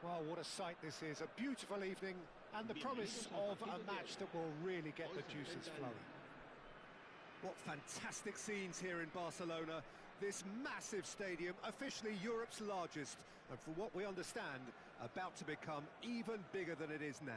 Well, what a sight this is, a beautiful evening and the promise of a match that will really get the juices flowing. What fantastic scenes here in Barcelona. This massive stadium, officially Europe's largest, and from what we understand, about to become even bigger than it is now.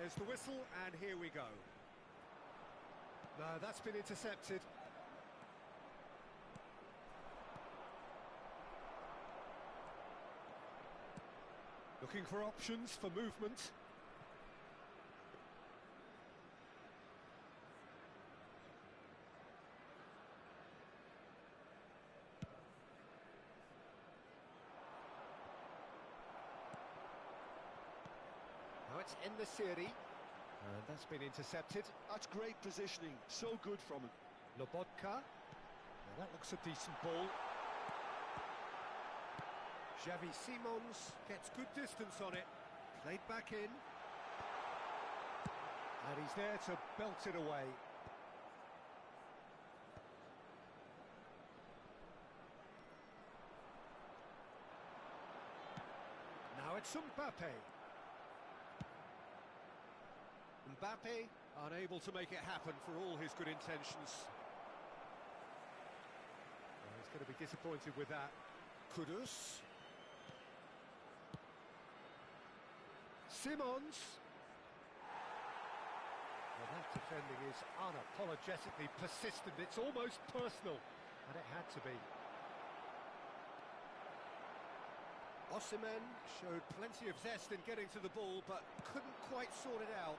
There's the whistle, and here we go. No, that's been intercepted. Looking for options for movement. Now it's in the series, and that's been intercepted. That's great positioning, so good from him. Lobotka, now that looks a decent ball. Xavi Simons gets good distance on it, played back in. And he's there to belt it away. Now it's Mbappe. Mbappe unable to make it happen for all his good intentions. Well, he's going to be disappointed with that. Kudus. Simons. Well, that defending is unapologetically persistent. It's almost personal, and it had to be. Osimhen showed plenty of zest in getting to the ball, but couldn't quite sort it out.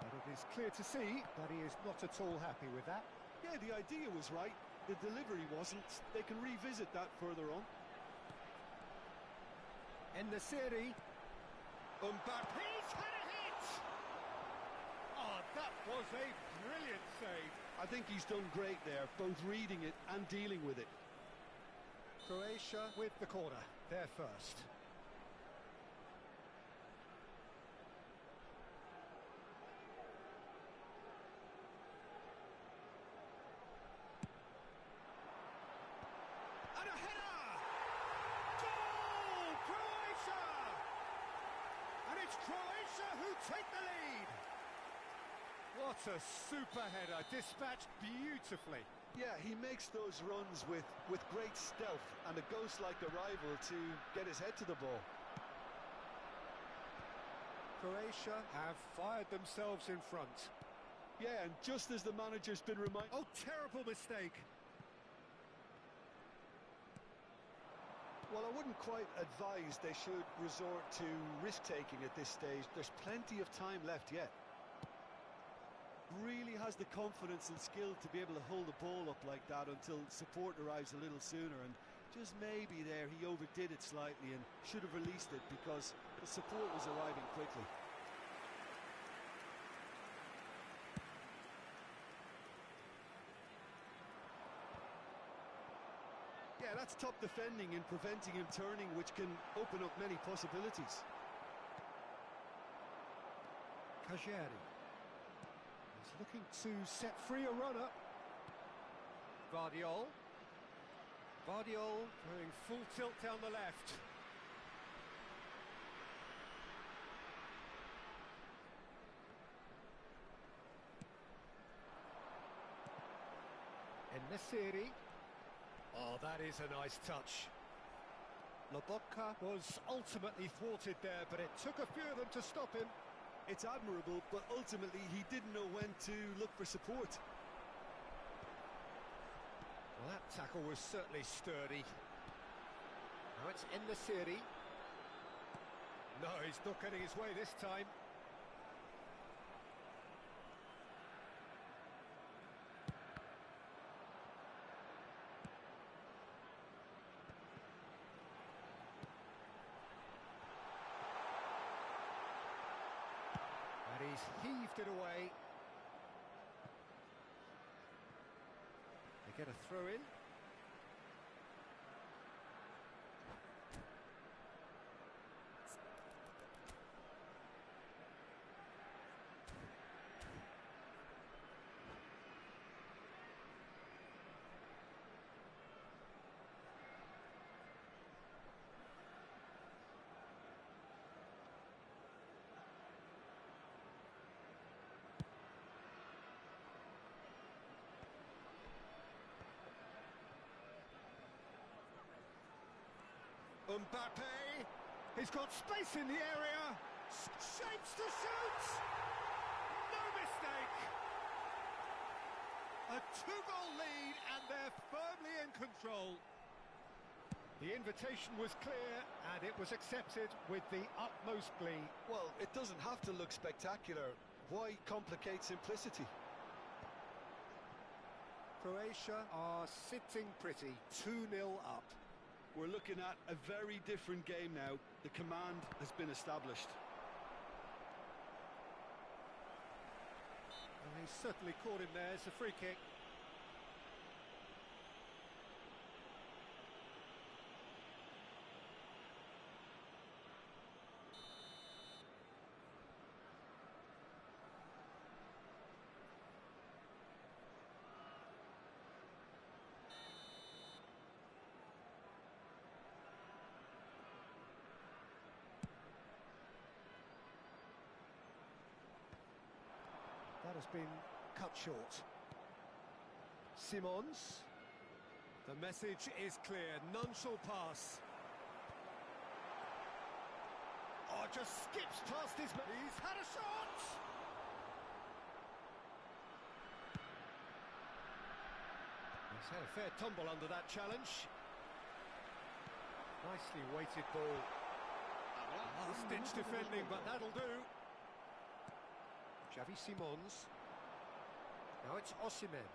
But it is clear to see that he is not at all happy with that. Yeah, the idea was right, the delivery wasn't. They can revisit that further on. In the series, Mbappe's had a hit! Oh, that was a brilliant save. I think he's done great there, both reading it and dealing with it. Croatia with the corner, they're first. And a header! Goal! Croatia! And it's Croatia who take the lead! What a super header, dispatched beautifully. Yeah, he makes those runs with great stealth and a ghost-like arrival to get his head to the ball. Croatia have fired themselves in front. Yeah, and just as the manager's been reminded... Oh, terrible mistake! Well, I wouldn't quite advise they should resort to risk-taking at this stage. There's plenty of time left yet. Really has the confidence and skill to be able to hold the ball up like that until support arrives a little sooner, and just maybe there he overdid it slightly and should have released it because the support was arriving quickly. Yeah, that's top defending and preventing him turning, which can open up many possibilities. Kajeri. He's looking to set free a runner. Guardiol. Guardiol going full tilt down the left. In the series. Oh, that is a nice touch. Lobotka was ultimately thwarted there, but it took a few of them to stop him. It's admirable, but ultimately he didn't know when to look for support. Well, that tackle was certainly sturdy. Now it's En-Nesyri. No, he's not getting his way this time. And he's heaved it away. They get a throw in. Mbappe, he's got space in the area, shapes to shoot, no mistake. A two-goal lead and they're firmly in control. The invitation was clear and it was accepted with the utmost glee. Well, it doesn't have to look spectacular. Why complicate simplicity? Croatia are sitting pretty, 2-0 up. We're looking at a very different game now. The command has been established. Well, he's certainly caught him there. It's a free kick. That has been cut short. Simons. The message is clear. None shall pass. Oh, just skips past his... He's had a shot! He's had a fair tumble under that challenge. Nicely weighted ball. Last-ditch defending, but that'll do. Xavi Simons. Now it's Osimhen.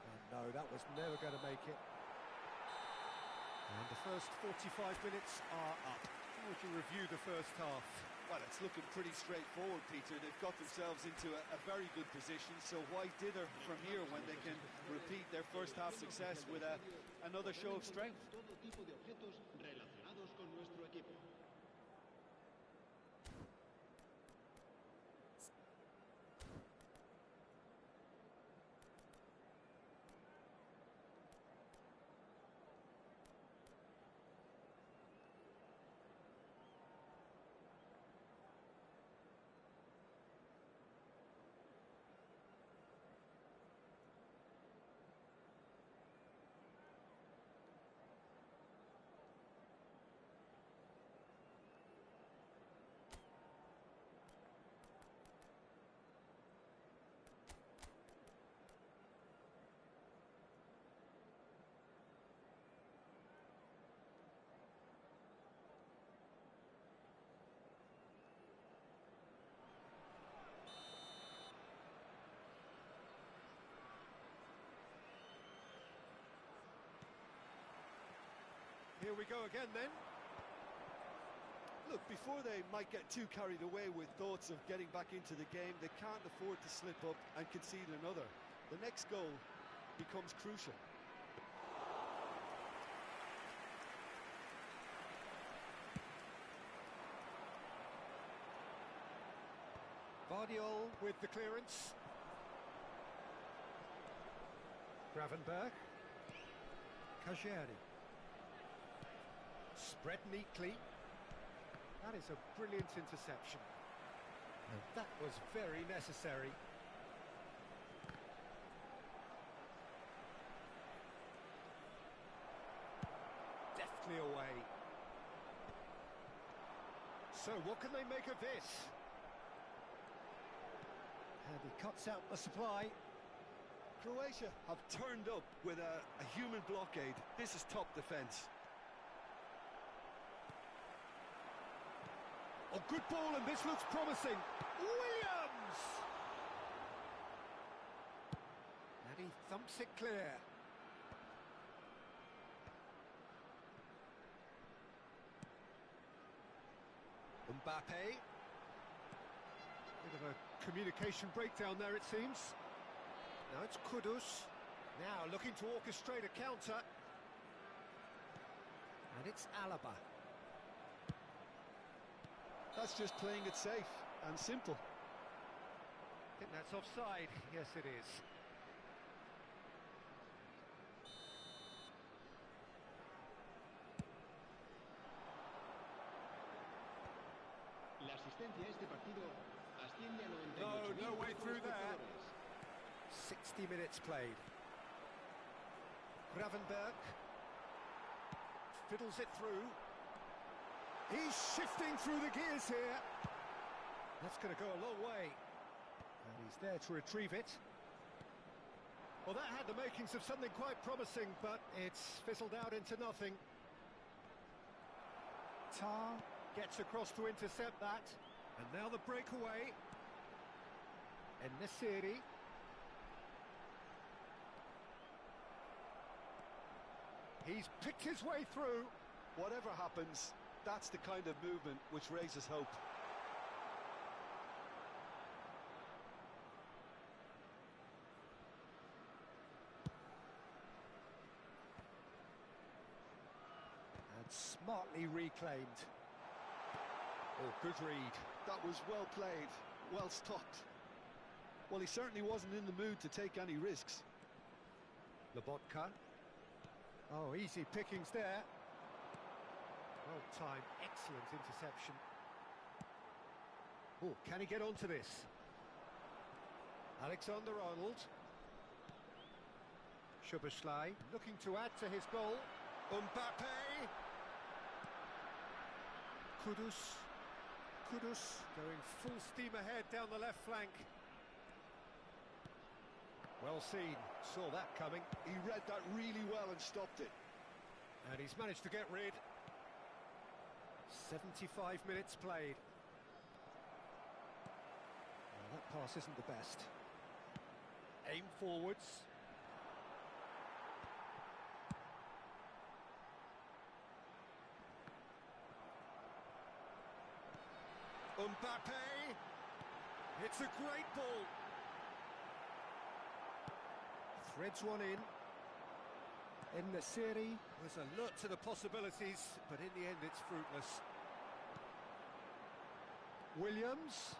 And no, that was never going to make it. And the first 45 minutes are up. How would you review the first half? Well, it's looking pretty straightforward, Peter. They've got themselves into a very good position, so why dither from here when they can repeat their first half success with another show of strength? Here we go again then. Look, before they might get too carried away with thoughts of getting back into the game, they can't afford to slip up and concede another. The next goal becomes crucial. Vardiol with the clearance. Gravenberg. Kajeri. Spread neatly. That is a brilliant interception. And that was very necessary. Deftly away. So what can they make of this? And he cuts out the supply. Croatia have turned up with a human blockade. This is top defence. Oh, good ball, and this looks promising. Williams! And he thumps it clear. Mbappe. Bit of a communication breakdown there, it seems. Now it's Kudus. Now looking to orchestrate a counter. And it's Alaba. That's just playing it safe and simple. I think that's offside. Yes, it is. La asistencia a este partido asciende a 98.000 No way through there. espectadores. 60 minutes played. Gravenberg fiddles it through. He's shifting through the gears here. That's going to go a long way. And he's there to retrieve it. Well, that had the makings of something quite promising, but it's fizzled out into nothing. Tar gets across to intercept that. And now the breakaway. En-Nesyri. He's picked his way through. Whatever happens, that's the kind of movement which raises hope. And smartly reclaimed. Oh, good read. That was well played, well stopped. Well, he certainly wasn't in the mood to take any risks. Lobotka. Oh, easy pickings there. Well timed, excellent interception. Oh, can he get onto this? Alexander-Arnold. Szoboszlai looking to add to his goal. Mbappe. Kudus going full steam ahead down the left flank. Well seen, saw that coming. He read that really well and stopped it. And he's managed to get rid. 75 minutes played. Well, that pass isn't the best. Aim forwards. Mbappe. It's a great ball. Threads one in. En-Nesyri was alert to the possibilities, but in the end it's fruitless. Williams.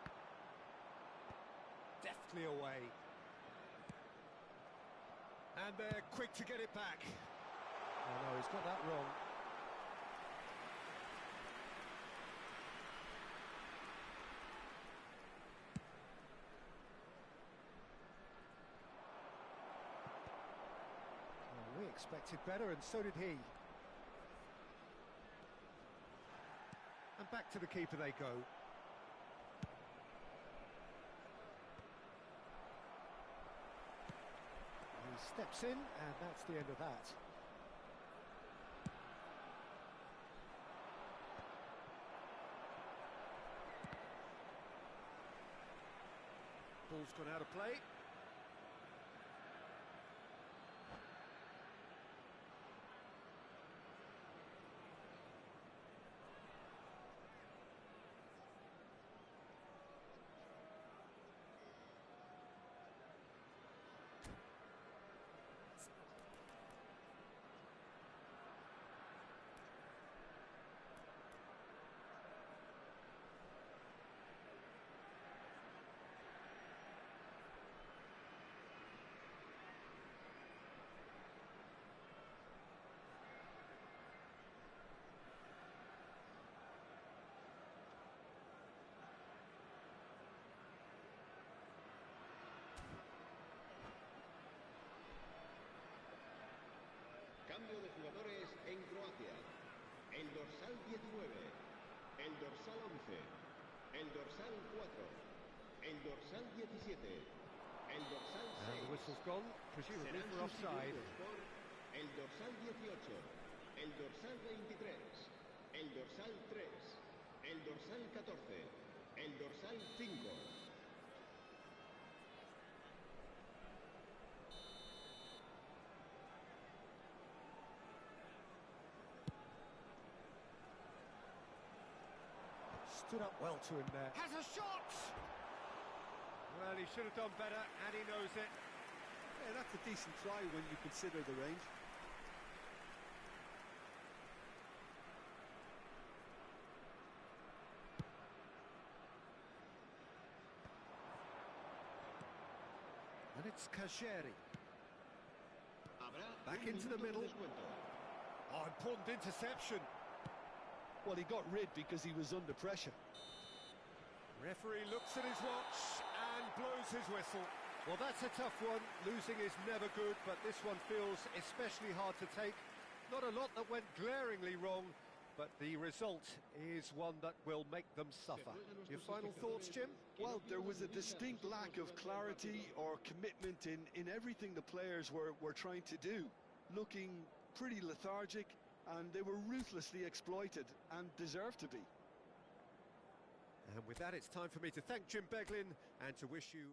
Deftly away. And they're quick to get it back. Oh no, he's got that wrong. We expected better, and so did he. And back to the keeper they go. He steps in, and that's the end of that. Ball's gone out of play. Cambio de jugadores en Croacia. El dorsal 19, el dorsal 11, el dorsal 4, el dorsal 17, El dorsal And the 6. whistle's gone, presumably Serán for offside. sustituidos por el dorsal 18, el dorsal 23, el dorsal 3, el dorsal 14, el dorsal 5. Stood up well to him there. Has a shot! Well, he should have done better, and he knows it. Yeah, that's a decent try when you consider the range. And it's Kasheri. Habrá Back un into the minuto de middle. descuento. Oh, important interception. Well, he got rid because he was under pressure. Referee looks at his watch and blows his whistle. Well, that's a tough one. Losing is never good, but this one feels especially hard to take. Not a lot that went glaringly wrong, but the result is one that will make them suffer. Your final thoughts, Jim? Well, there was a distinct lack of clarity or commitment in everything the players were trying to do. Looking pretty lethargic, and they were ruthlessly exploited and deserved to be. And with that, it's time for me to thank Jim Beglin and to wish you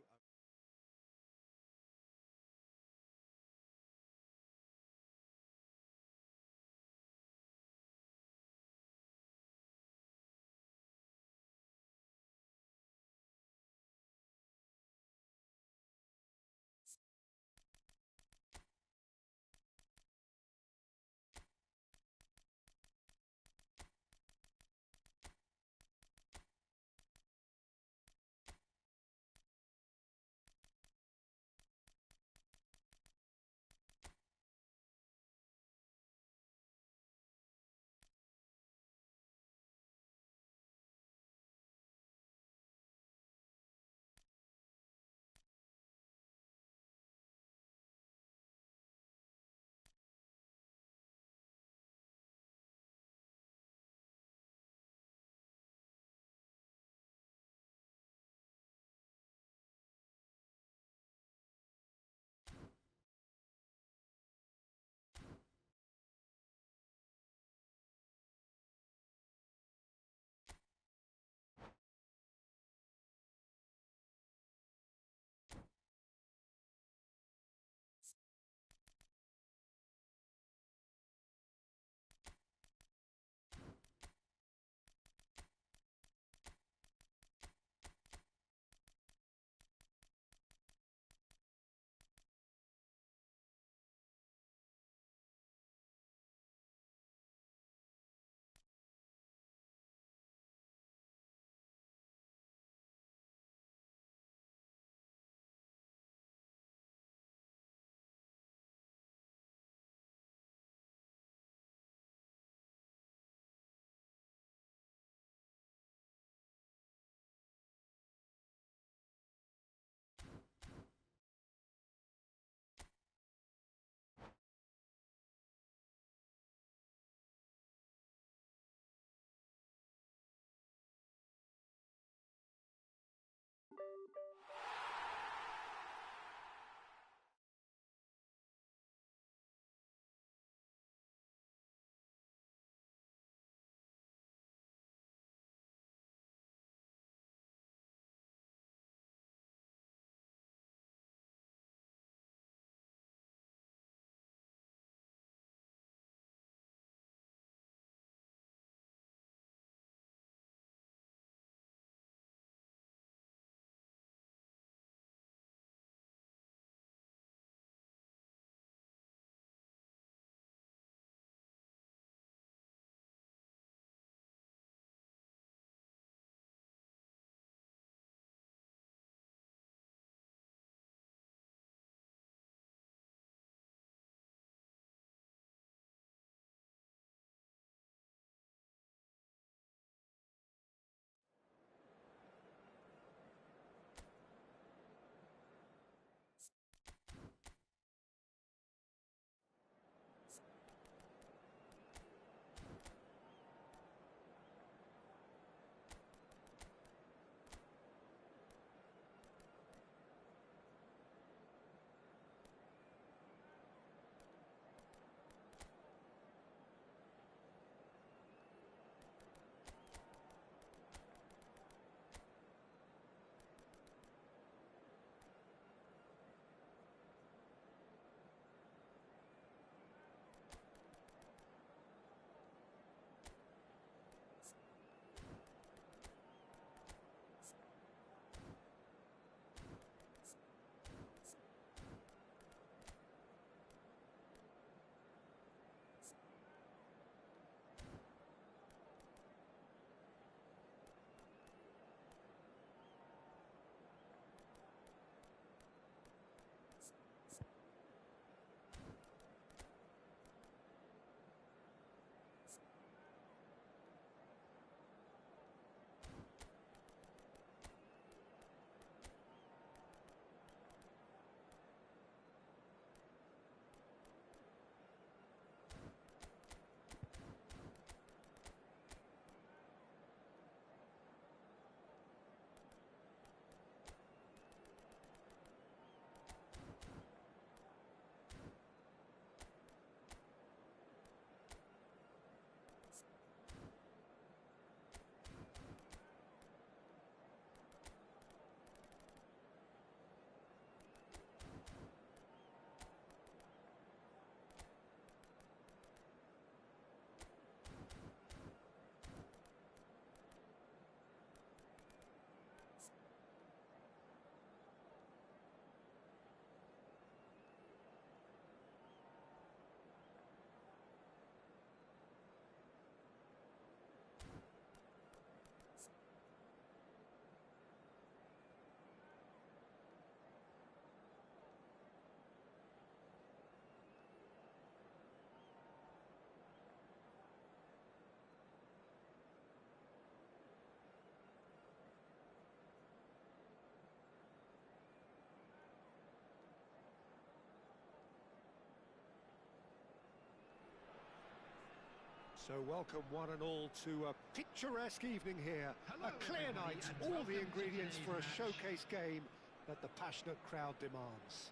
So welcome one and all to a picturesque evening here. A clear night, all the ingredients for a showcase game that the passionate crowd demands.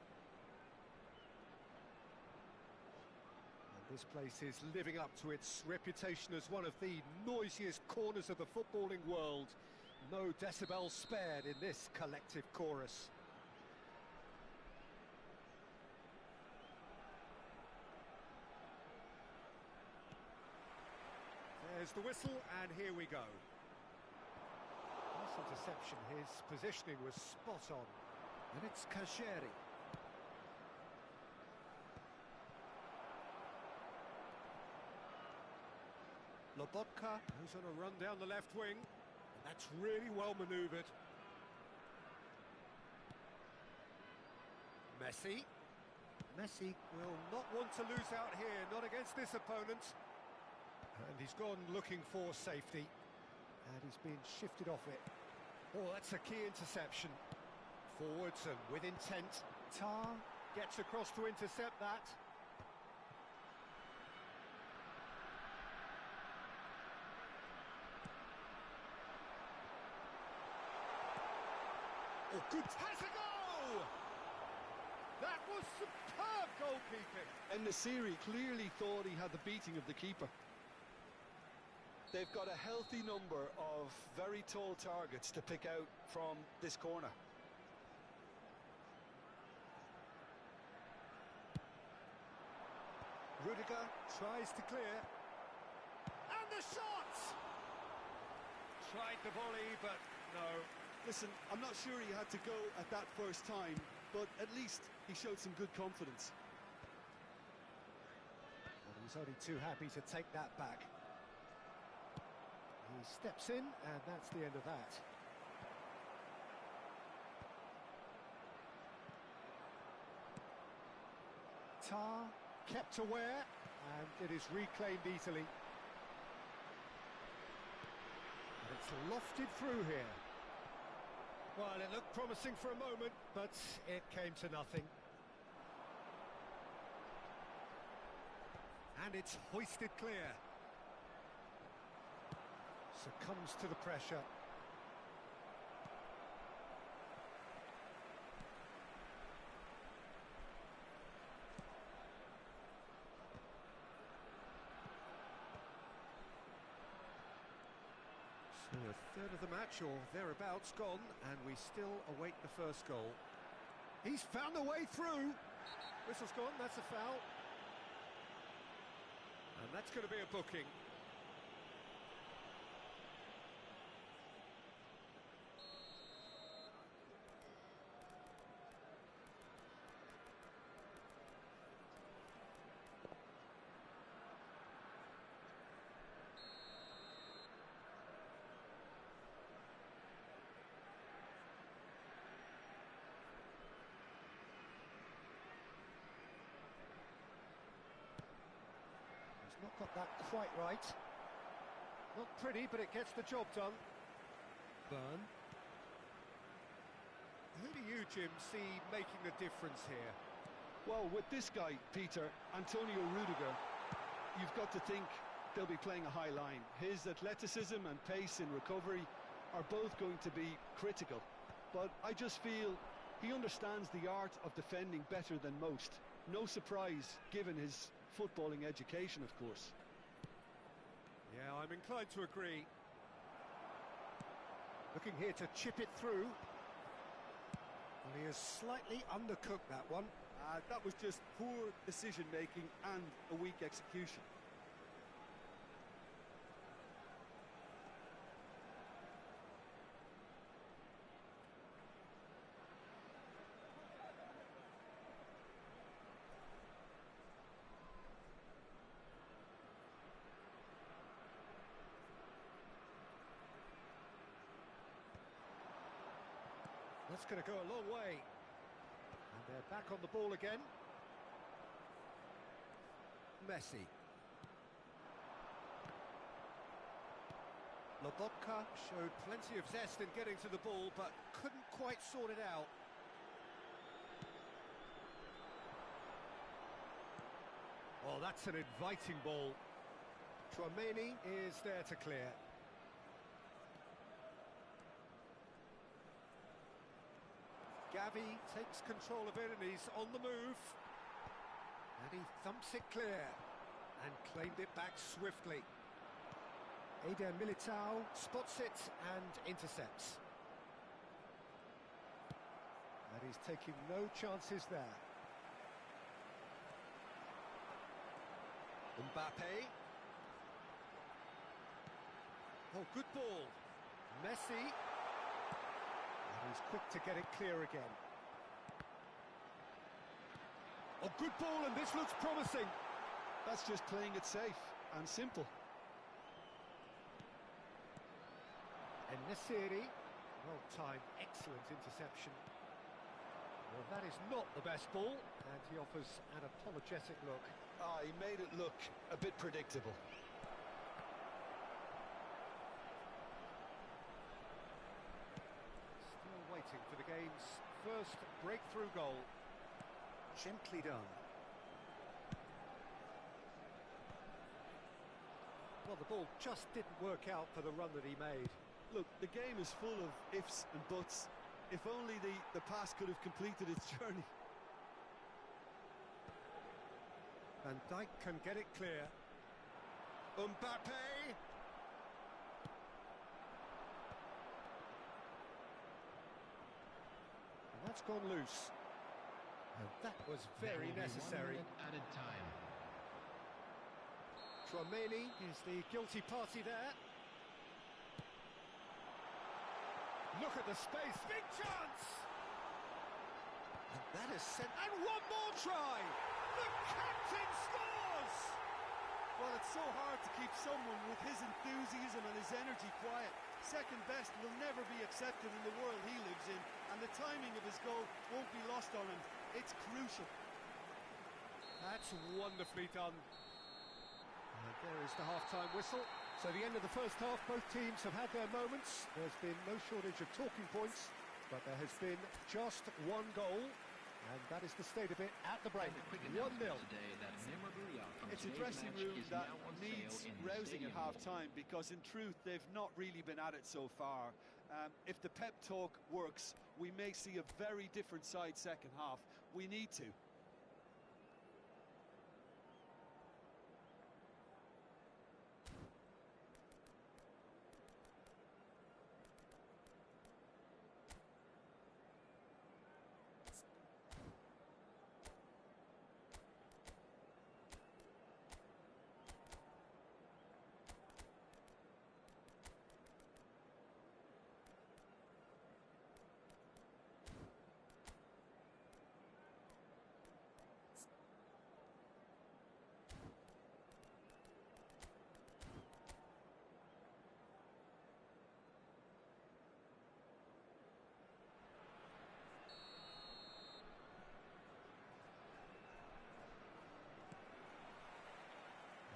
And this place is living up to its reputation as one of the noisiest corners of the footballing world. No decibels spared in this collective chorus. There's the whistle, and here we go. Nice interception, his positioning was spot on. And it's Kasheri. Lobotka, who's on a run down the left wing. And that's really well manoeuvred. Messi. Messi will not want to lose out here, not against this opponent. And he's gone looking for safety. And he's been shifted off it. Oh, that's a key interception. Forwards and with intent. Tar gets across to intercept that. Oh, good. Has a goal! That was superb goalkeeping. And Nasiri clearly thought he had the beating of the keeper. They've got a healthy number of very tall targets to pick out from this corner. Rudiger tries to clear. And the shot! Tried the volley, but no. Listen, I'm not sure he had to go at that first time, but at least he showed some good confidence. And he's only too happy to take that back. He steps in, and that's the end of that. Tar kept aware, and it is reclaimed easily. And it's lofted through here. Well, it looked promising for a moment, but it came to nothing. And it's hoisted clear. Succumbs to the pressure. So a third of the match or thereabouts gone, and we still await the first goal. He's found a way through. Whistle's gone, that's a foul. And that's going to be a booking. Not got that quite right. Not pretty, but it gets the job done. Burn. Who do you, Jim, see making the difference here? Well, with this guy, Peter, Antonio Rudiger, you've got to think they'll be playing a high line. His athleticism and pace in recovery are both going to be critical. But I just feel he understands the art of defending better than most. No surprise, given his footballing education, of course. Yeah, I'm inclined to agree. Looking here to chip it through. Well, he has slightly undercooked that one. That was just poor decision-making and a weak execution. That's going to go a long way. And they're back on the ball again. Messi. Lobotka showed plenty of zest in getting to the ball, but couldn't quite sort it out. Oh, that's an inviting ball. Tchouaméni is there to clear. Gavi takes control of it and he's on the move. And he thumps it clear and claimed it back swiftly. Eder Militao spots it and intercepts. And he's taking no chances there. Mbappe. Oh, good ball. Messi. And he's quick to get it clear again. Oh, good ball, and this looks promising. That's just playing it safe and simple. And Nesiri, well-timed, excellent interception. Well, that is not the best ball, and he offers an apologetic look. He made it look a bit predictable. Still waiting for the game's first breakthrough goal. Gently done. Well, the ball just didn't work out for the run that he made. Look, the game is full of ifs and buts. If only the pass could have completed its journey. Van Dijk can get it clear. Mbappe! And that's gone loose. And that was very necessary. 1 minute added time. Tchouaméni is the guilty party there. Look at the space, big chance! And that is sent, and one more try! The captain scores! Well, it's so hard to keep someone with his enthusiasm and his energy quiet. Second best will never be accepted in the world he lives in, and the timing of his goal won't be lost on him. It's crucial. That's wonderfully done. And there is the half-time whistle. So the end of the first half, both teams have had their moments. There's been no shortage of talking points, but there has been just one goal, and that is the state of it at the break. 1-0. It's a dressing room that needs rousing at half-time, because in truth they've not really been at it so far. If the pep talk works, we may see a very different side second half. We need to.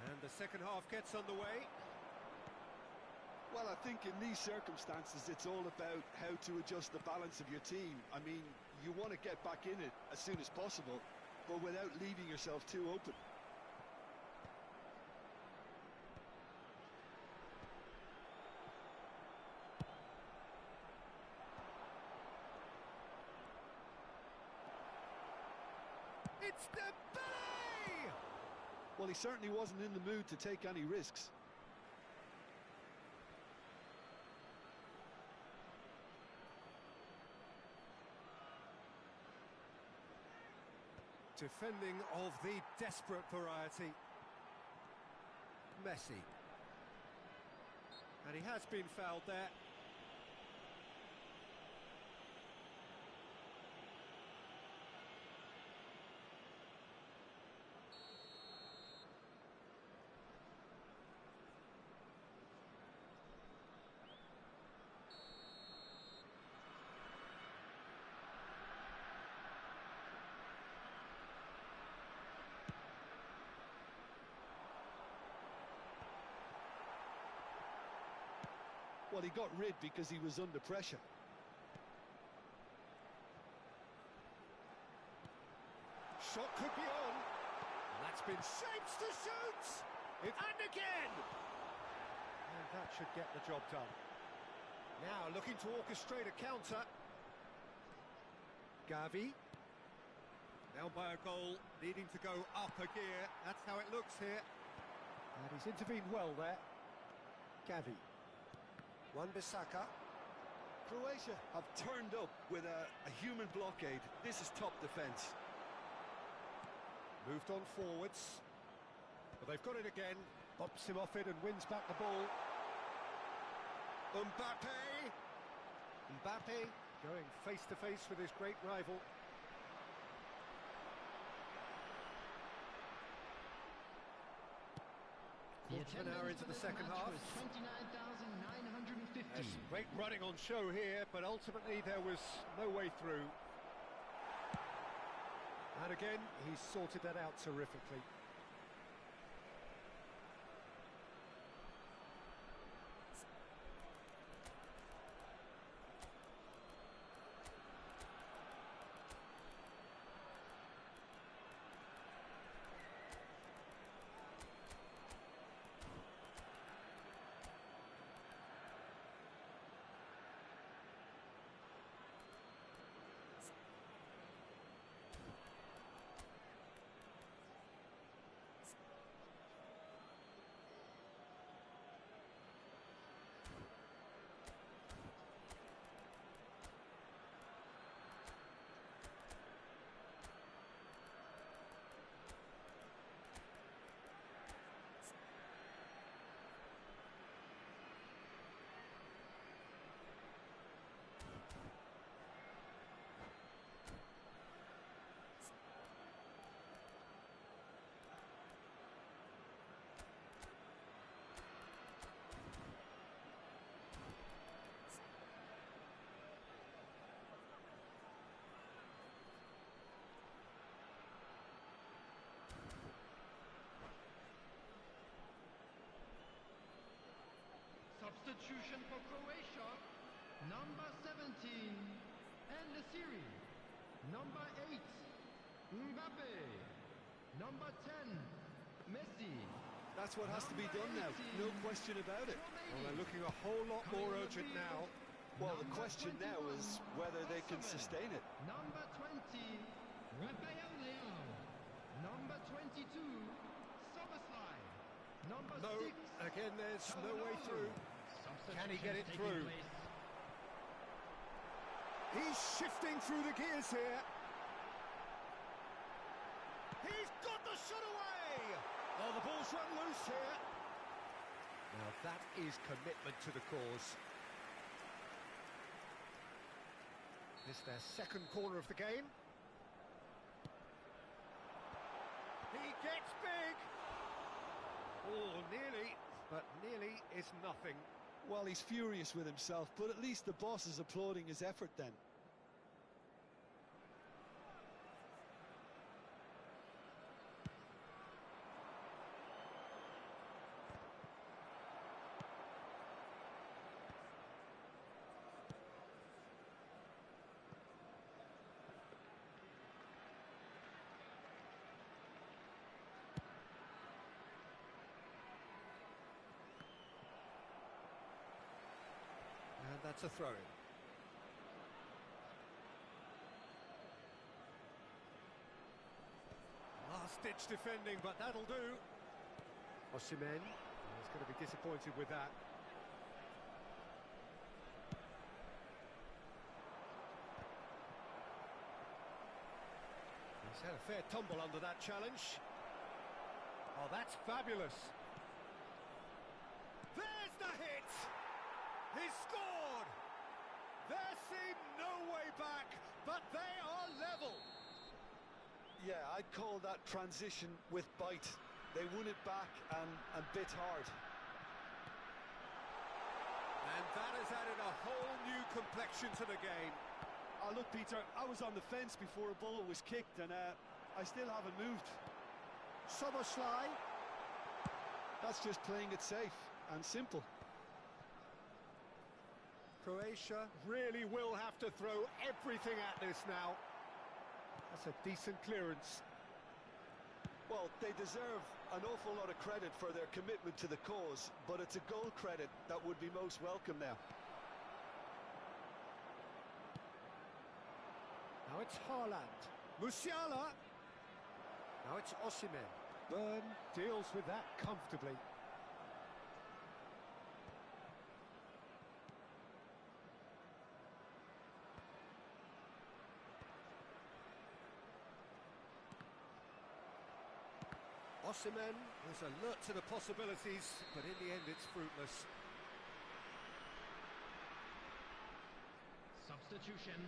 And the second half gets underway. Well, I think in these circumstances it's all about how to adjust the balance of your team. I mean, you want to get back in it as soon as possible, but without leaving yourself too open. It's Dembele! Well, he certainly wasn't in the mood to take any risks. Defending of the desperate variety. Messi. And he has been fouled there. Well, he got rid because he was under pressure. Shot could be on. And that's been shaped to shoot. And again! And that should get the job done. Now looking to orchestrate a counter. Gavi. Down by a goal, needing to go up a gear. That's how it looks here. And he's intervened well there. Gavi. Wan-Bissaka. Croatia have turned up with a human blockade. This is top defence. Moved on forwards. But they've got it again. Bops him off it and wins back the ball. Mbappe. Mbappe going face to face with his great rival. Quarter of an hour into the second half. 29,950. There's some great running on show here, but ultimately there was no way through. And again, he's sorted that out terrifically. Substitution for Croatia, number 17, and the series, number 8, Mbappe, number 10, Messi. That's what has to be done now, no question about it. Well, they're looking a whole lot more urgent now. Well, the question now is whether they can sustain it. Number 20, Rafael Leao. Number 22, Soboslai. Number No, 6, again, there's no way through. Can he get it through? He's shifting through the gears here. He's got the shot away! Oh, the ball's run loose here. Now that is commitment to the cause. This their second corner of the game. He gets big. Oh, nearly, but nearly is nothing. Well, he's furious with himself, but at least the boss is applauding his effort then. And that's a throw-in. Last-ditch defending, but that'll do. Osimhen is going to be disappointed with that. He's had a fair tumble under that challenge. Oh, that's fabulous. There's the hit! He's scored! There seemed no way back, but they are level. Yeah, I'd call that transition with bite. They won it back and bit hard. And that has added a whole new complexion to the game. Oh, look, Peter, I was on the fence before a ball was kicked, and I still haven't moved. Soboslai. That's just playing it safe and simple. Croatia really will have to throw everything at this now. That's a decent clearance. Well, they deserve an awful lot of credit for their commitment to the cause, but it's a goal credit that would be most welcome now. Now it's Haaland. Musiala. Now it's Osimhen. Burn deals with that comfortably. Osimhen is alert to the possibilities, but in the end it's fruitless. Substitution.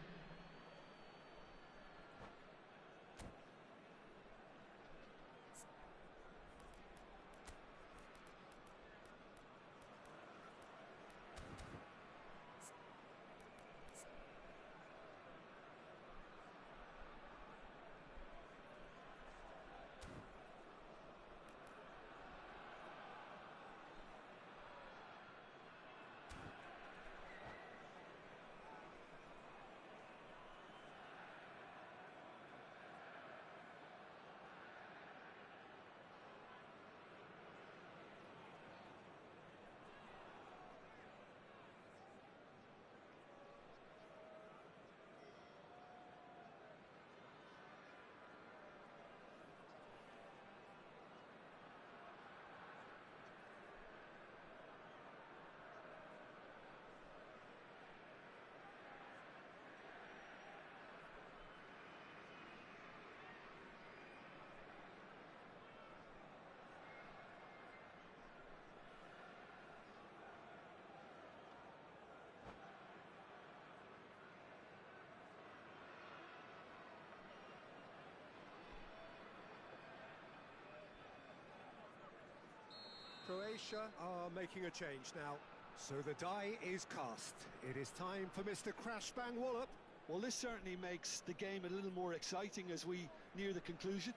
Croatia are making a change now. So the die is cast. It is time for Mr. Crash Bang Wallop. Well, this certainly makes the game a little more exciting as we near the conclusion.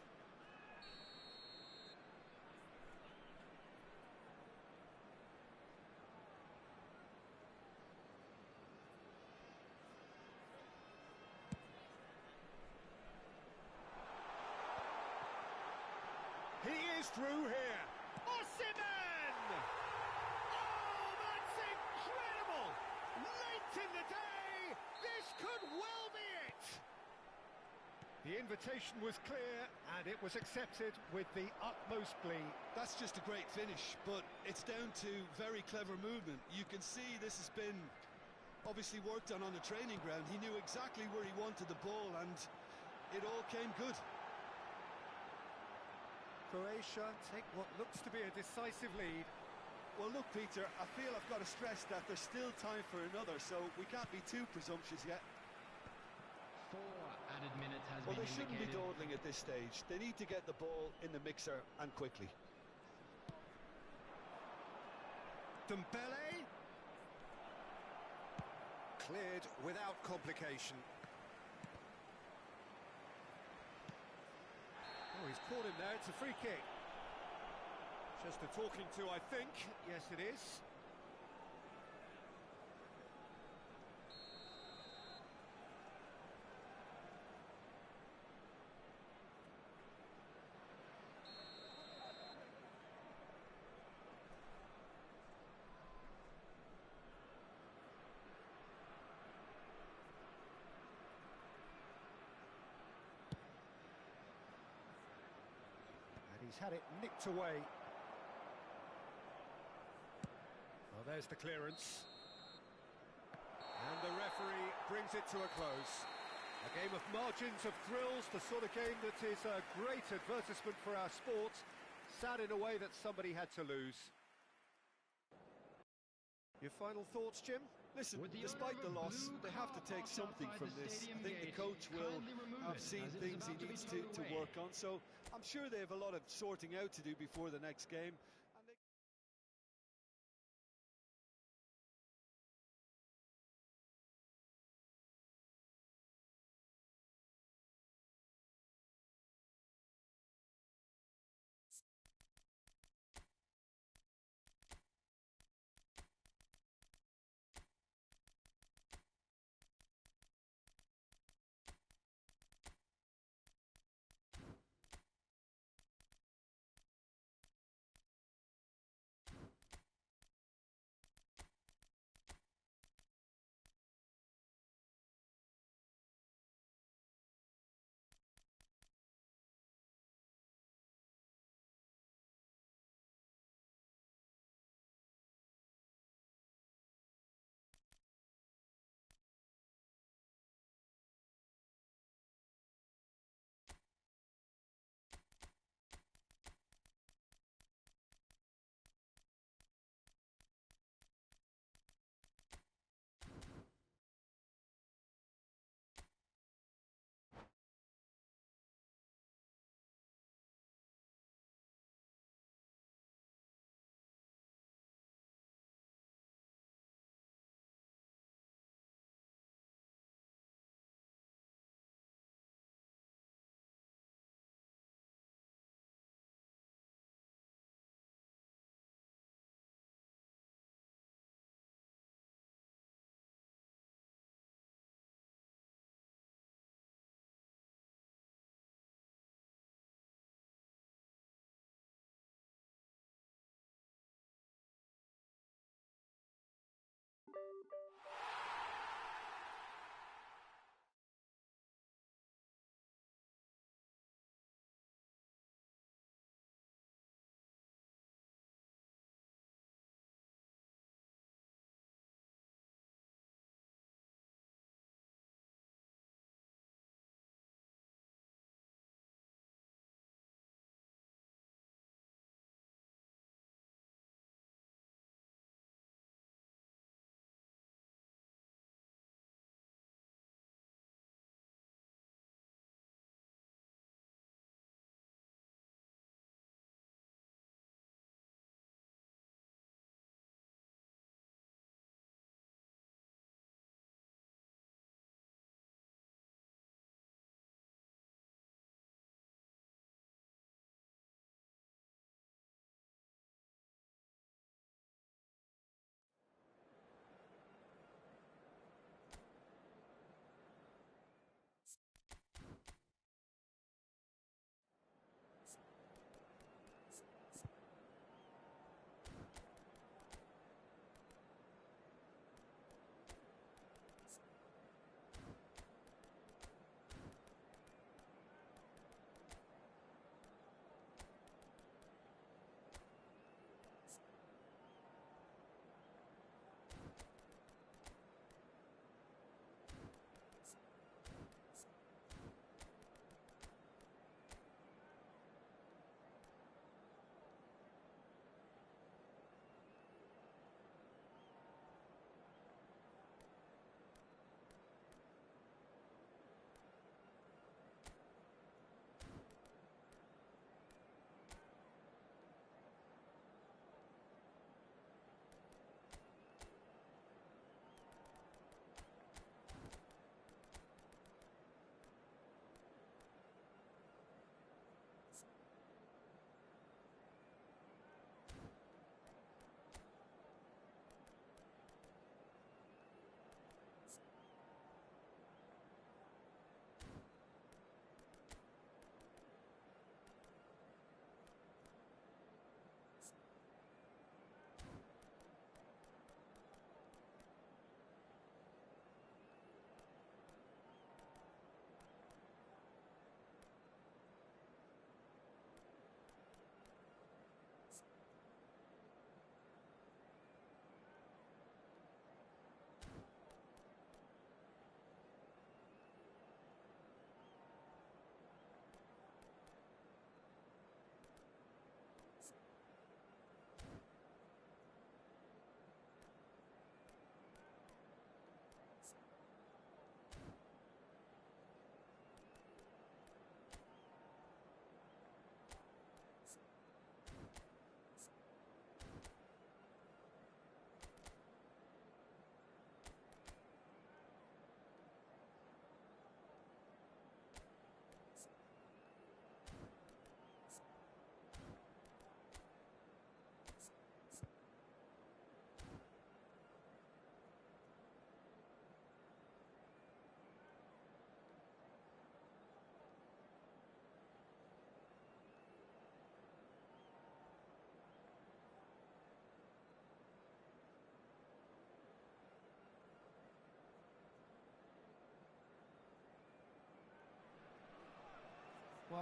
He is through here. Osimhen! Oh, that's incredible! Late in the day, this could well be it! The invitation was clear, and it was accepted with the utmost glee. That's just a great finish, but it's down to very clever movement. You can see this has been obviously worked on the training ground. He knew exactly where he wanted the ball, and it all came good. Croatia take what looks to be a decisive lead. Well, look, Peter, I feel I've got to stress that there's still time for another, so we can't be too presumptuous yet. 4 added minutes has Well, been they shouldn't be indicated. dawdling at this stage. They need to get the ball in the mixer and quickly. Dembele. Cleared without complication. Oh, he's caught him there. It's a free kick. Just a talking to, I think. Yes, it is. He's had it nicked away. Well, there's the clearance. And the referee brings it to a close. A game of margins, of thrills, the sort of game that is a great advertisement for our sport. Sad in a way that somebody had to lose. Your final thoughts, Jim? Listen, despite the loss, they have to take something from this. I think the coach will have seen things he needs to work on, so I'm sure they have a lot of sorting out to do before the next game.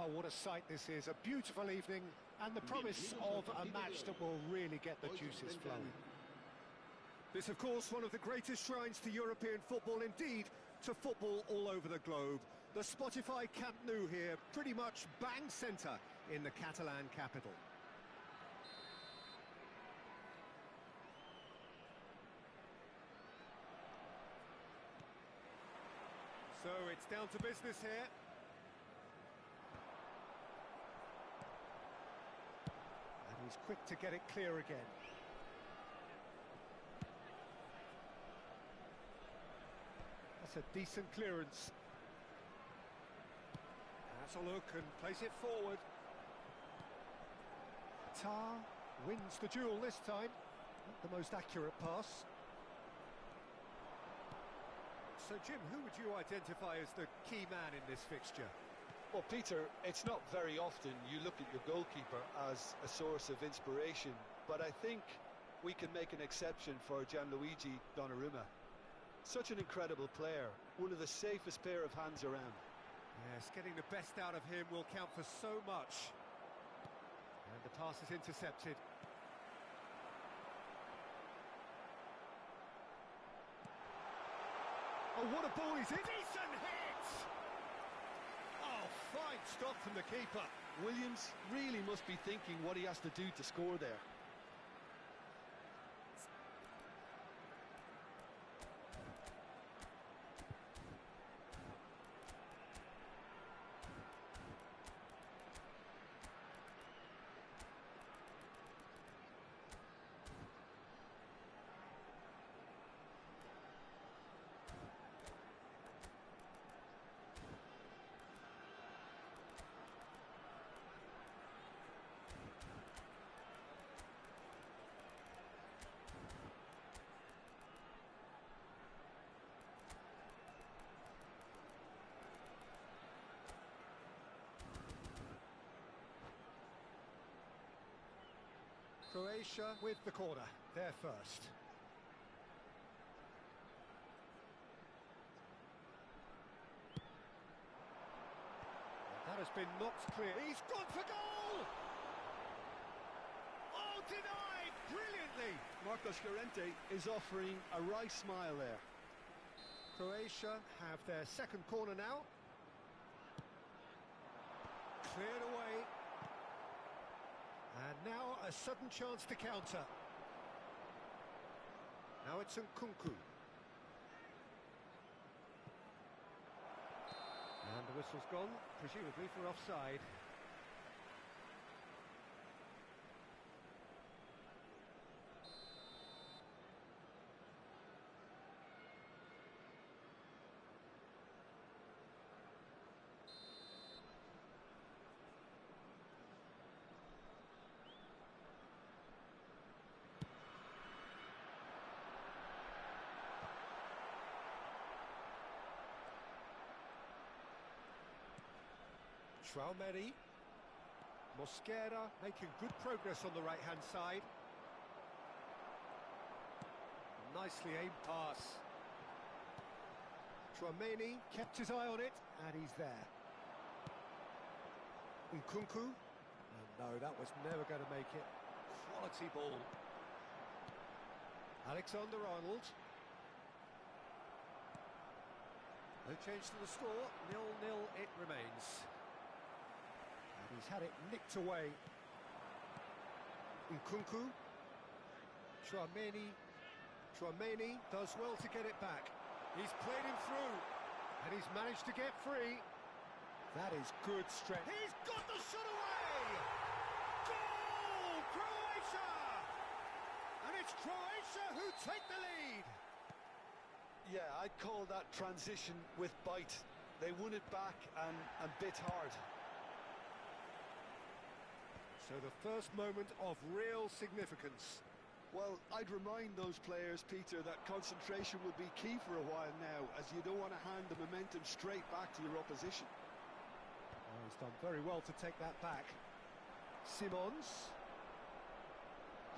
Oh, what a sight this is. A beautiful evening and the promise of a match that will really get the juices flowing. This, of course, one of the greatest shrines to European football, indeed, to football all over the globe. The Spotify Camp Nou here, pretty much bang centre in the Catalan capital. So it's down to business here. And he's quick to get it clear again. That's a decent clearance. Has a look and plays it forward. Tar wins the duel this time. Not the most accurate pass. So, Jim, who would you identify as the key man in this fixture? Well, Peter, it's not very often you look at your goalkeeper as a source of inspiration, but I think we can make an exception for Gianluigi Donnarumma. Such an incredible player, one of the safest pair of hands around. Yes, getting the best out of him will count for so much. And the pass is intercepted. Oh, what a ball he's in! Decent hit! Oh, fine stop from the keeper. Williams really must be thinking what he has to do to score there. Croatia with the corner, there first. That has been knocked clear. He's gone for goal! Oh, denied! Brilliantly! Marcos Llorente is offering a wry smile there. Croatia have their second corner now. Cleared away. And now a sudden chance to counter. Now it's Nkunku. And the whistle's gone, presumably for offside. Traumeri. Mosquera making good progress on the right-hand side. Nicely aimed pass. Traumeni kept his eye on it, and he's there. Nkunku. No, that was never going to make it. Quality ball. Alexander-Arnold. No change to the score. 0-0 it remains. He's had it nicked away. Nkunku. Traumeni does well to get it back. He's played him through. And he's managed to get free. That is good strength. He's got the shot away! Goal! Croatia! And it's Croatia who take the lead. Yeah, I'd call that transition with bite. They won it back and bit hard. So the first moment of real significance. Well, I'd remind those players, Peter, that concentration will be key for a while now, as you don't want to hand the momentum straight back to your opposition. Oh, he's done very well to take that back. Simons.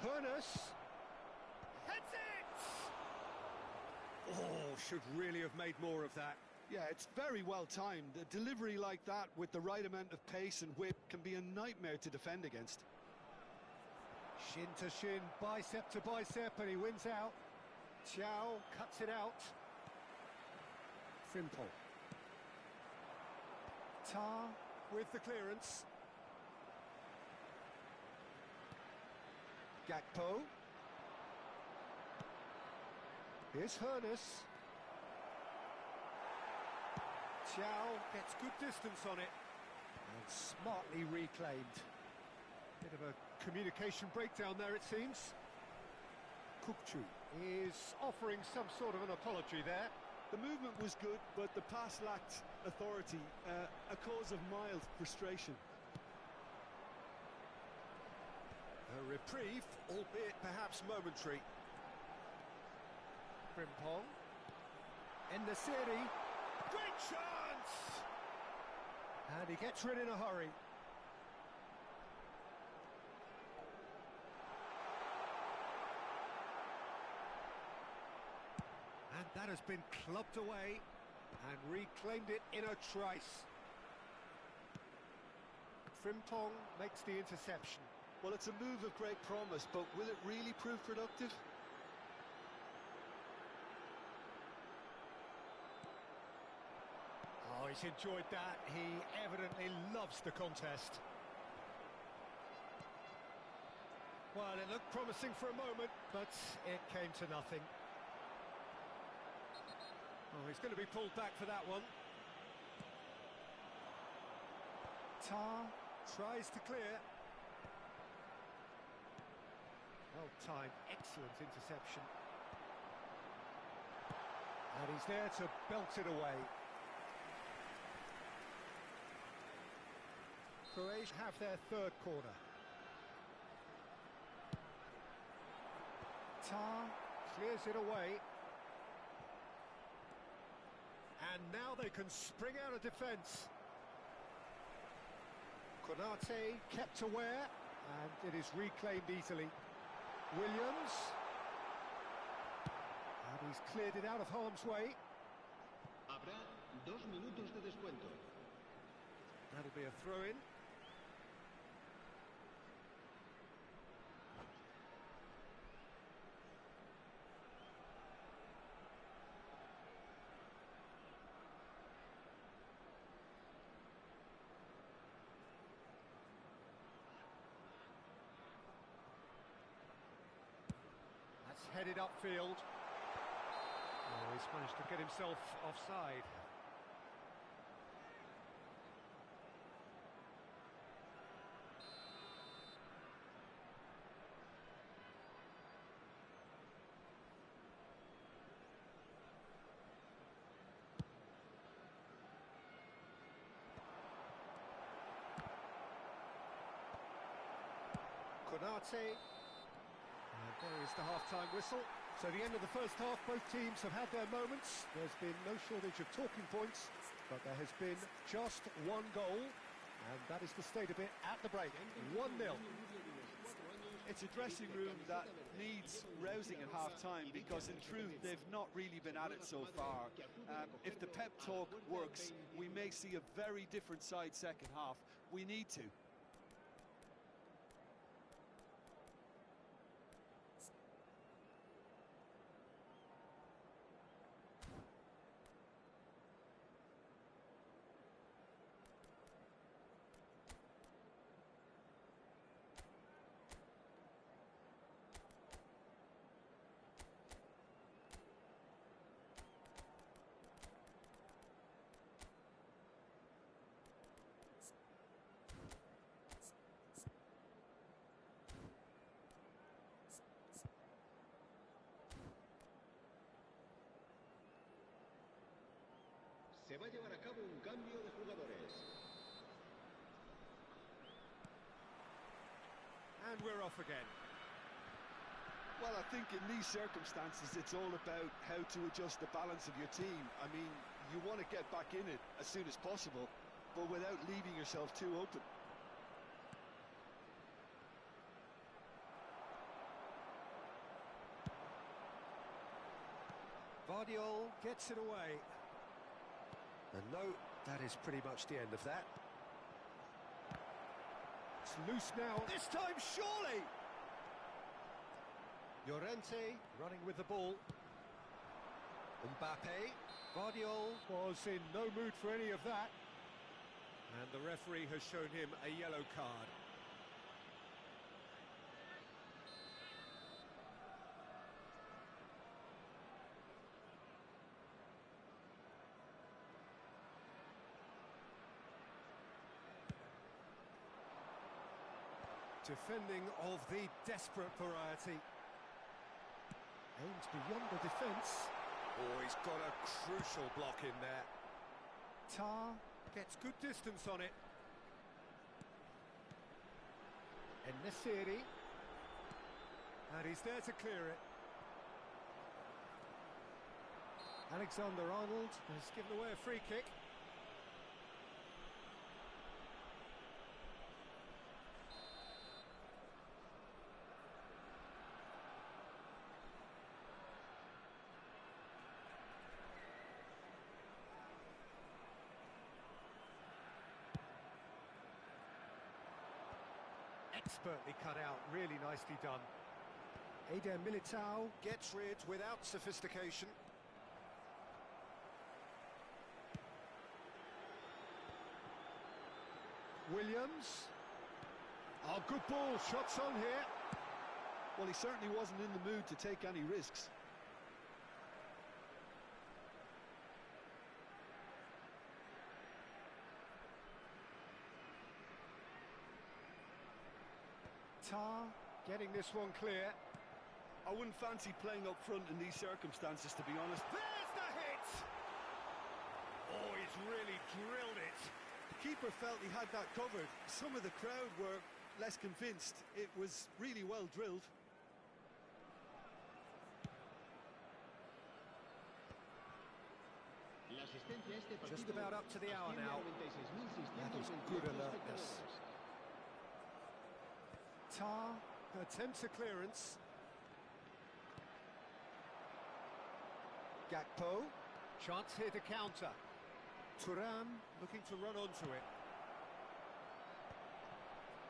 Hernus. Heads it! Oh, should really have made more of that. Yeah, it's very well timed. A delivery like that with the right amount of pace and whip can be a nightmare to defend against. Shin to shin, bicep to bicep, and he wins out. Chow cuts it out. Frimpong. Tar with the clearance. Gakpo. Here's Hernus. Chow gets good distance on it and smartly reclaimed. Bit of a communication breakdown there, it seems. Kukchu is offering some sort of an apology there. The movement was good, but the pass lacked authority, a cause of mild frustration. A reprieve, albeit perhaps momentary. Frimpong. In the city. Great chance! And he gets rid in a hurry. And that has been clubbed away and reclaimed it in a trice. Frimpong makes the interception. Well, it's a move of great promise, but will it really prove productive? Oh, he's enjoyed that. He evidently loves the contest. Well, it looked promising for a moment, but it came to nothing. Oh, he's going to be pulled back for that one. Tar tries to clear. Well-timed, excellent interception. And he's there to belt it away. Croatia have their third corner. Tar clears it away. And now they can spring out of defence. Konate kept aware, and it is reclaimed easily. Williams. And he's cleared it out of harm's way. Habrá 2 minutos de descuento. That'll be a throw-in. Headed upfield. Oh, he's managed to get himself offside. Konate. And there is the half-time whistle. So the end of the first half, both teams have had their moments. There's been no shortage of talking points, but there has been just one goal, and that is the state of it at the break. 1-0. It's a dressing room that needs rousing at half-time because, in truth, they've not really been at it so far. If the pep talk works, we may see a very different side second half. We need to. Se va a llevar a cabo un cambio de jugadores. And we're off again. Well, I think in these circumstances, it's all about how to adjust the balance of your team. I mean, you want to get back in it as soon as possible, but without leaving yourself too open. Vardiol gets it away. And no, that is pretty much the end of that. It's loose now. This time, surely! Llorente running with the ball. Mbappe. Guardiola was in no mood for any of that. And the referee has shown him a yellow card. Defending of the desperate variety. Aims beyond the defence. Oh, he's got a crucial block in there. Tar gets good distance on it. En-Nesyri. And he's there to clear it. Alexander-Arnold has given away a free kick. Expertly cut out, really nicely done. Eder Militao gets rid without sophistication. Williams. Oh, good ball, shots on here. Well, he certainly wasn't in the mood to take any risks. Tar getting this one clear. I wouldn't fancy playing up front in these circumstances, to be honest. There's the hit! Oh, he's really drilled it. The keeper felt he had that covered. Some of the crowd were less convinced. It was really well drilled. Just about up to the hour now. That is good alertness. Tar attempts a clearance. Gakpo, chance here to counter. Thuram looking to run onto it.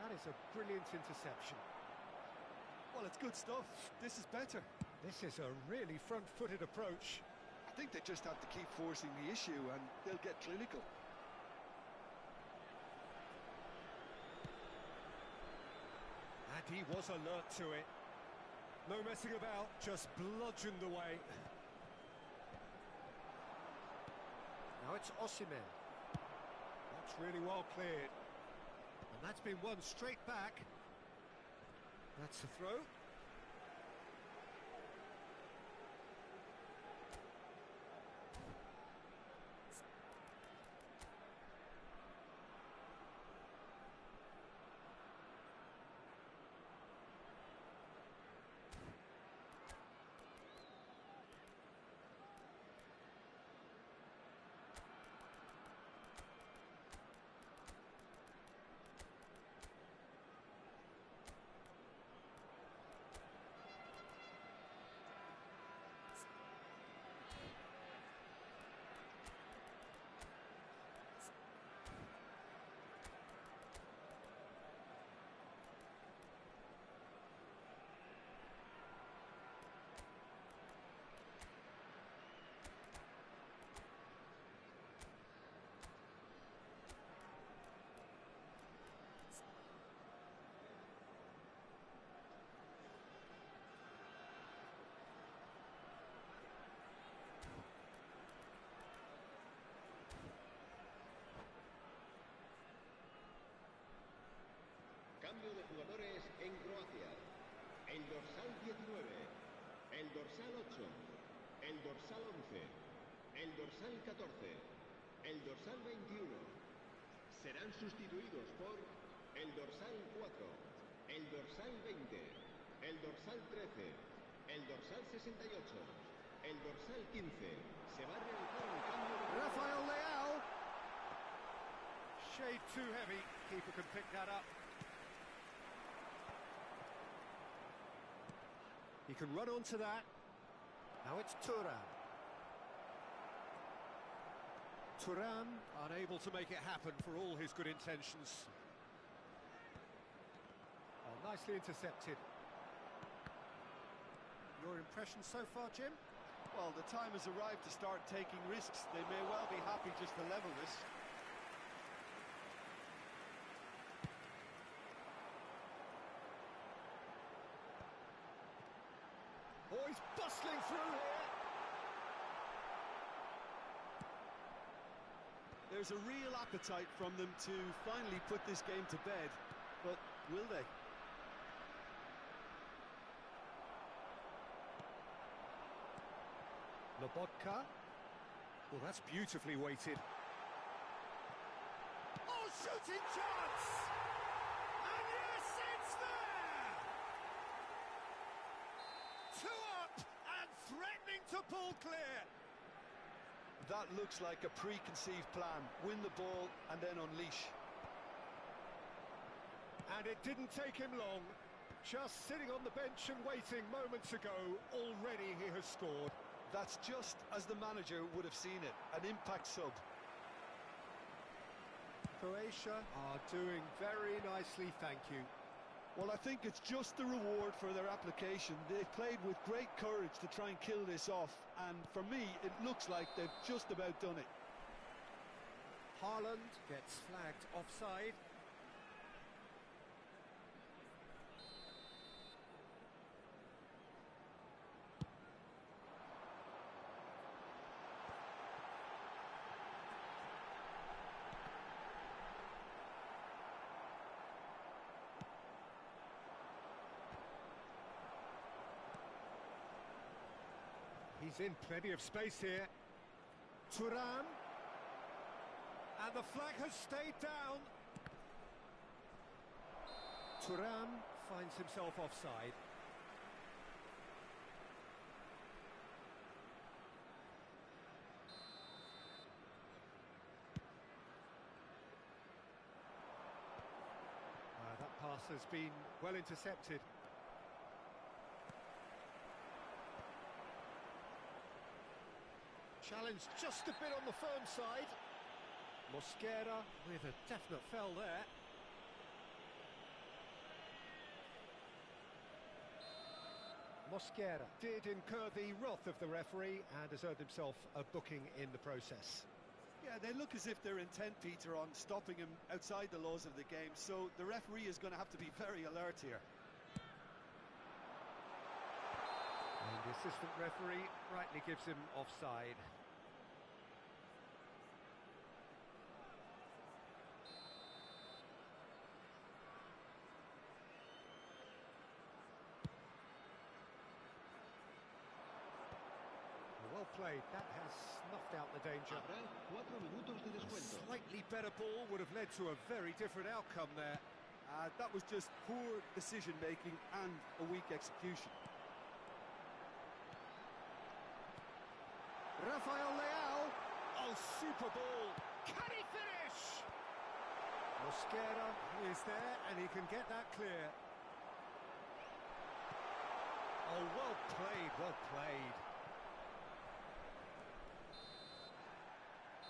That is a brilliant interception. Well, it's good stuff. This is better. This is a really front-footed approach. I think they just have to keep forcing the issue and they'll get clinical. And he was alert to it. No messing about, just bludgeoned away. Now it's Osimhen. That's really well cleared. And that's been won straight back. That's the throw. Cambio de jugadores en Croacia. El dorsal 19, el dorsal 8, el dorsal 11, el dorsal 14, el dorsal 21. Serán sustituidos por el dorsal 4, el dorsal 20, el dorsal 13, el dorsal 68, el dorsal 15. Se va a realizar un cambio de... Rafael Leao. Shade too heavy. Keeper can pick that up. He can run onto that. Now it's Thuram. Thuram unable to make it happen for all his good intentions. Oh, nicely intercepted. Your impression so far, Jim? Well, the time has arrived to start taking risks. They may well be happy just to level this. Oh, he's bustling through here. There's a real appetite from them to finally put this game to bed, but will they? Lobotka. Well, that's beautifully weighted. Oh, shooting chance! And yes, it's there! Two up and threatening to pull clear. That looks like a preconceived plan. Win the ball and then unleash. And it didn't take him long. Just sitting on the bench and waiting moments ago, already he has scored. That's just as the manager would have seen it, an impact sub. Croatia are doing very nicely, thank you. Well, I think it's just the reward for their application. They've played with great courage to try and kill this off, and for me, it looks like they've just about done it. Haaland gets flagged offside. He's in plenty of space here. Thuram. And the flag has stayed down. Thuram finds himself offside. That pass has been well intercepted. Challenged just a bit on the firm side. Mosquera with a definite fell there. Mosquera did incur the wrath of the referee and has earned himself a booking in the process. Yeah, they look as if they're intent, Peter, on stopping him outside the laws of the game, so the referee is going to have to be very alert here. And the assistant referee rightly gives him offside. Well played, that has snuffed out the danger. A slightly better ball would have led to a very different outcome there. That was just poor decision-making and a weak execution. Rafael Leao. Oh, super ball. Can he finish? Mosquera is there and he can get that clear. Oh, well played, well played.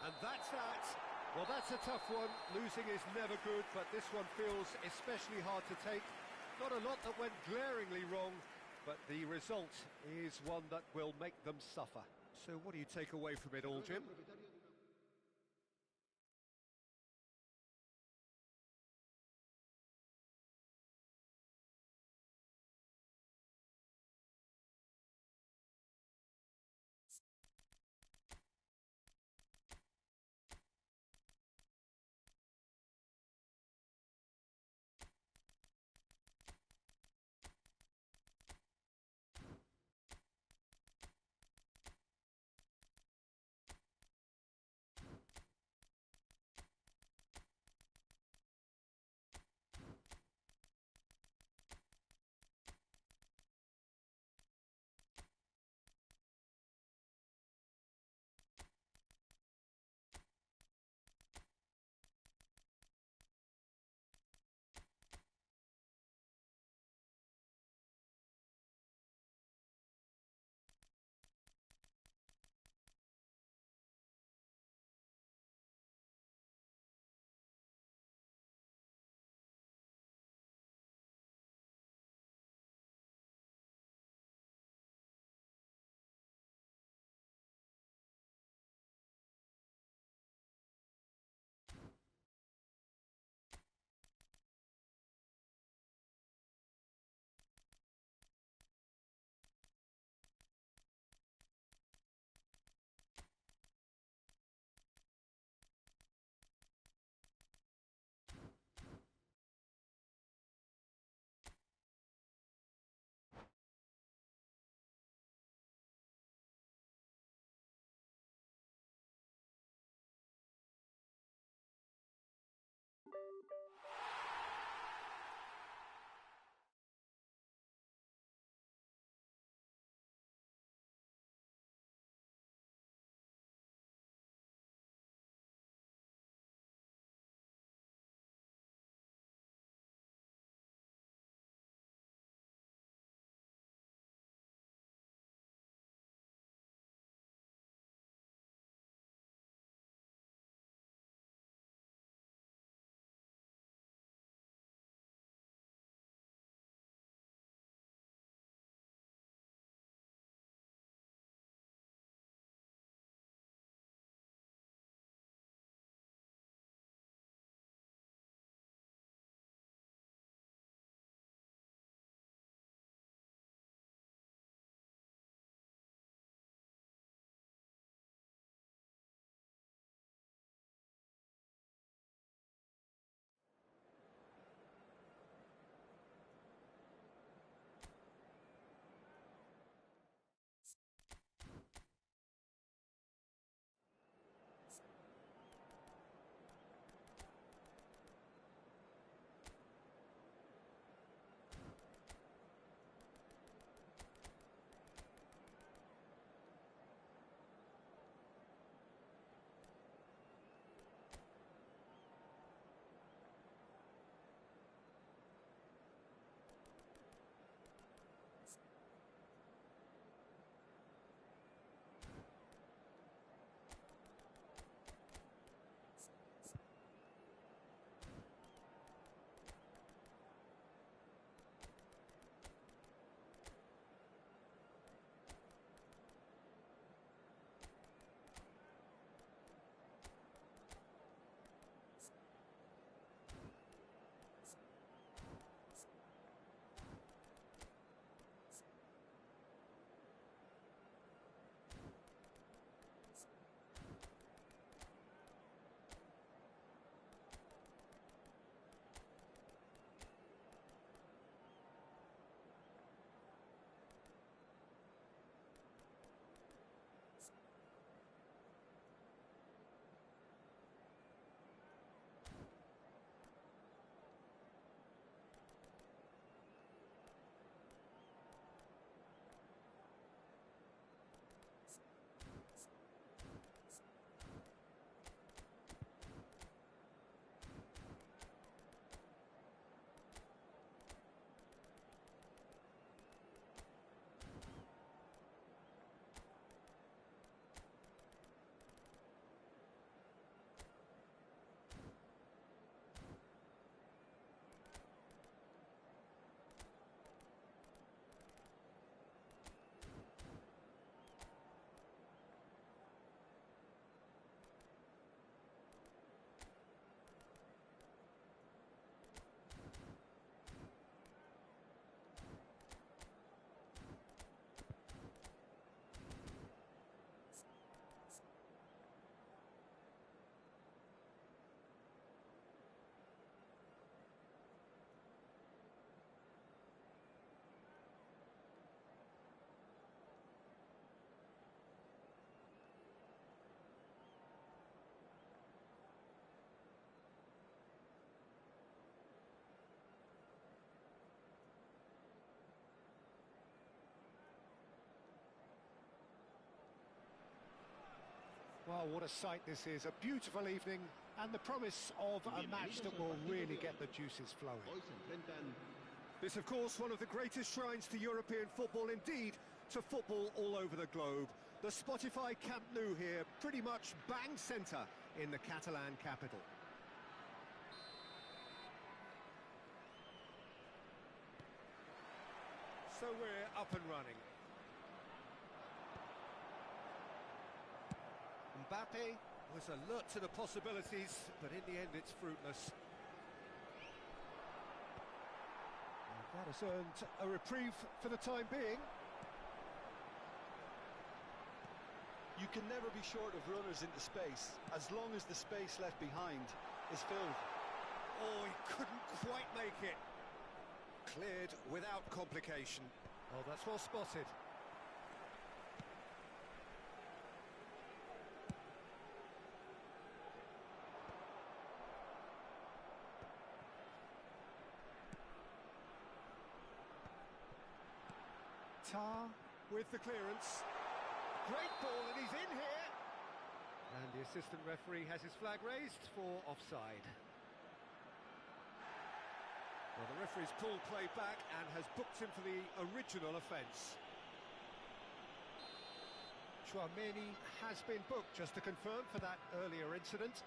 And that's that. Well, that's a tough one. Losing is never good, but this one feels especially hard to take. Not a lot that went glaringly wrong, but the result is one that will make them suffer. So what do you take away from it all, Jim? Well, what a sight this is. A beautiful evening and the promise of a match that will really get the juices flowing. Hoy se enfrentan This, of course, one of the greatest shrines to European football, indeed, to football all over the globe. The Spotify Camp Nou here, pretty much bang centre in the Catalan capital. So we're up and running. Mbappe was alert to the possibilities, but in the end it's fruitless. And that has earned a reprieve for the time being. You can never be short of runners into space, as long as the space left behind is filled. Oh, he couldn't quite make it. Cleared without complication. Oh, that's well spotted. Tar with the clearance. Great ball, and he's in here. And the assistant referee has his flag raised for offside. Well, the referee's pulled play back and has booked him for the original offence. Chouameni has been booked, just to confirm, for that earlier incident.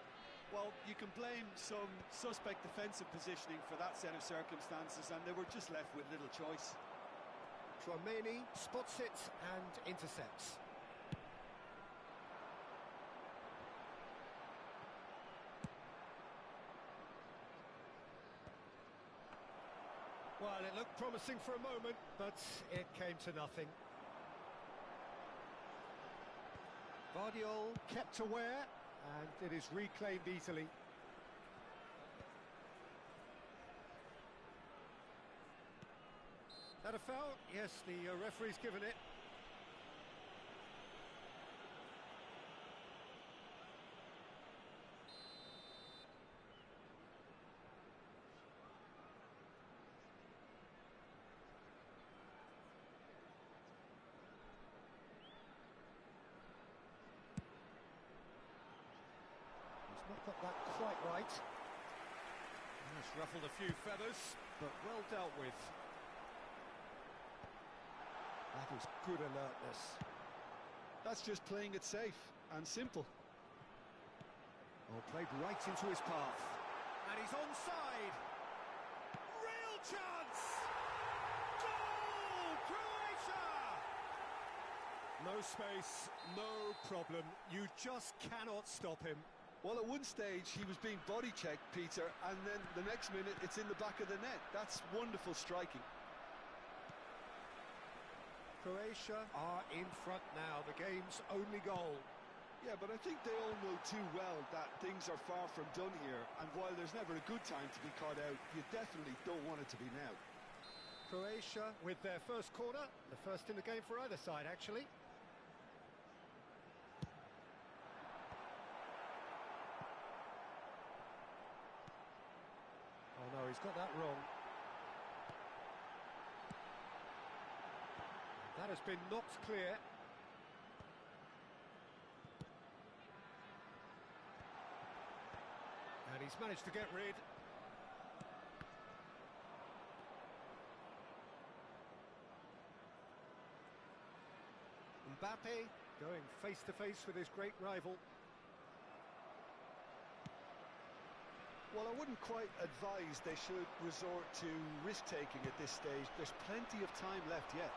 Well, you can blame some suspect defensive positioning for that set of circumstances, and they were just left with little choice. Chouameni spots it and intercepts. Well, it looked promising for a moment, but it came to nothing. Vardiol kept aware, and it is reclaimed easily. That a foul? Yes, the referee's given it. He's not got that quite right. He's ruffled a few feathers, but well dealt with. That is good alertness. That's just playing it safe and simple. Oh, played right into his path. And he's onside. Real chance! Goal! Croatia! No space, no problem. You just cannot stop him. Well, at one stage he was being body checked, Peter, and then the next minute it's in the back of the net. That's wonderful striking. Croatia are in front now, the game's only goal. Yeah, but I think they all know too well that things are far from done here, and while there's never a good time to be caught out, you definitely don't want it to be now. Croatia with their first corner, the first in the game for either side, actually. Oh no, he's got that wrong. That has been knocked clear. And he's managed to get rid. Mbappe going face to face with his great rival. Well, I wouldn't quite advise they should resort to risk-taking at this stage. There's plenty of time left yet.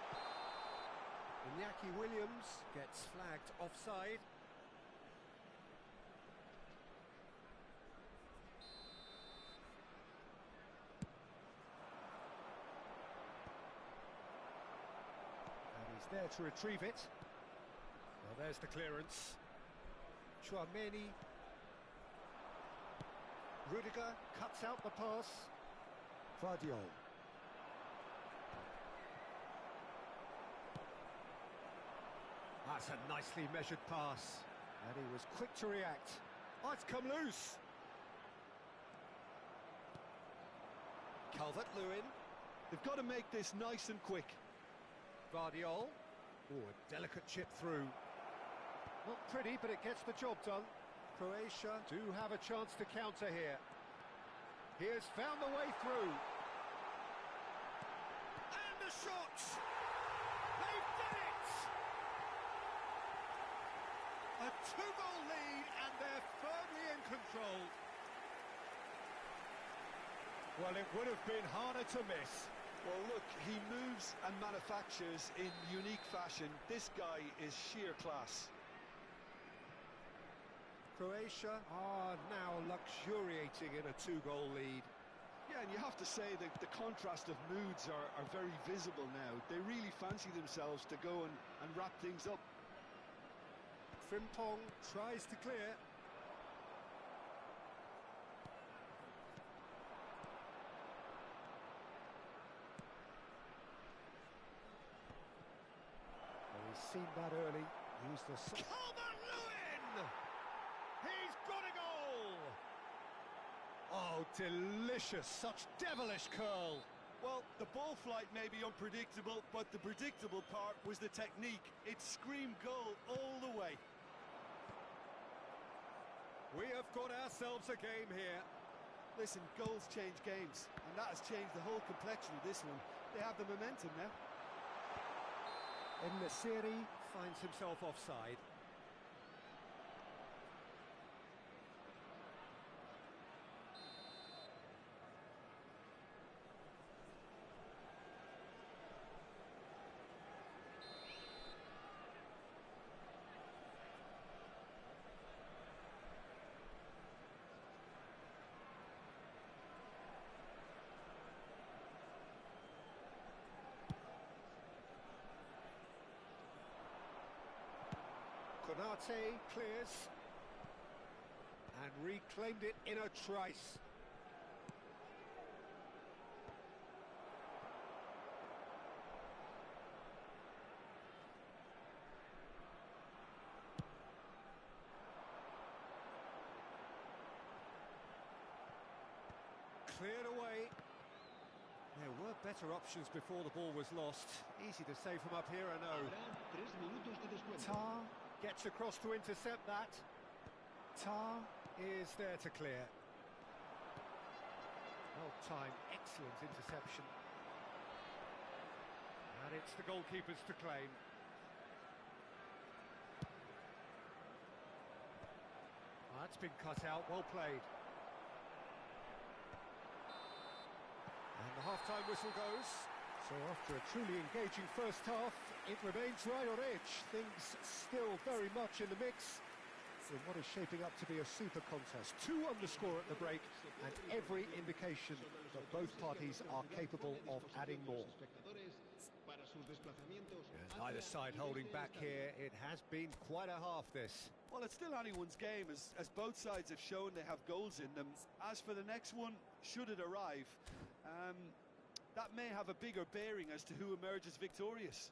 Iñaki Williams gets flagged offside. And he's there to retrieve it. Well, there's the clearance. Chouameni. Rudiger cuts out the pass. Vardiol. That's a nicely measured pass. And he was quick to react. Oh, it's come loose. Calvert-Lewin. They've got to make this nice and quick. Vardiol. Oh, a delicate chip through. Not pretty, but it gets the job done. Croatia do have a chance to counter here. He has found the way through. And the shot! They've done it! A two-goal lead, and they're firmly in control. Well, it would have been harder to miss. Well, look, he moves and manufactures in unique fashion. This guy is sheer class. Croatia are now luxuriating in a two-goal lead. Yeah, and you have to say that the contrast of moods are very visible now. They really fancy themselves to go and wrap things up. Frimpong tries to clear. Well, he's seen that early. Used the... Calvert-Lewin! He's got a goal! Oh, delicious. Such devilish curl. Well, the ball flight may be unpredictable, but the predictable part was the technique. It screamed goal all the way. We have got ourselves a game here. Listen, goals change games, and that has changed the whole complexion of this one. They have the momentum now. And Nasiri finds himself offside. Konate clears and reclaimed it in a trice. Cleared away. There were better options before the ball was lost. Easy to say from up here, I know. Tar gets across to intercept that. Tar is there to clear. Well timed, excellent interception. And it's the goalkeepers to claim. That's been cut out, well played. And the half-time whistle goes. So after a truly engaging first half, it remains right on edge. Things still very much in the mix in what is shaping up to be a super contest. 2 on the score at the break, and every indication that both parties are capable of adding more. Yes, either side holding back here. It has been quite a half, this. Well, it's still anyone's game, as both sides have shown they have goals in them. As for the next one, should it arrive, that may have a bigger bearing as to who emerges victorious.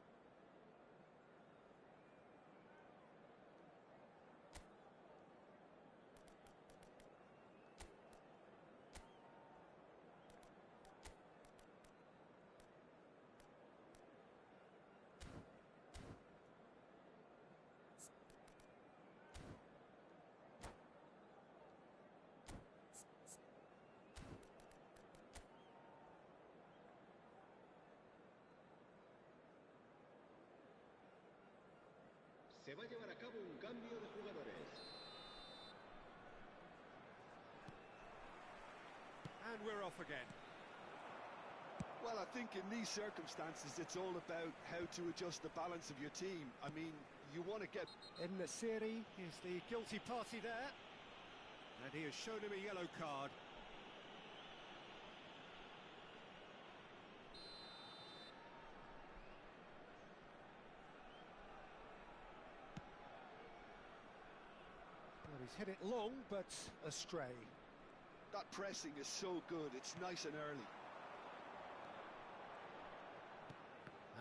Se va a llevar a cabo un cambio de jugadores. And we're off again. Well, I think in these circumstances, it's all about how to adjust the balance of your team. I mean, you want to get... And Nasiri is the guilty party there. And he has shown him a yellow card. Well, he's hit it long, but astray. That pressing is so good, it's nice and early.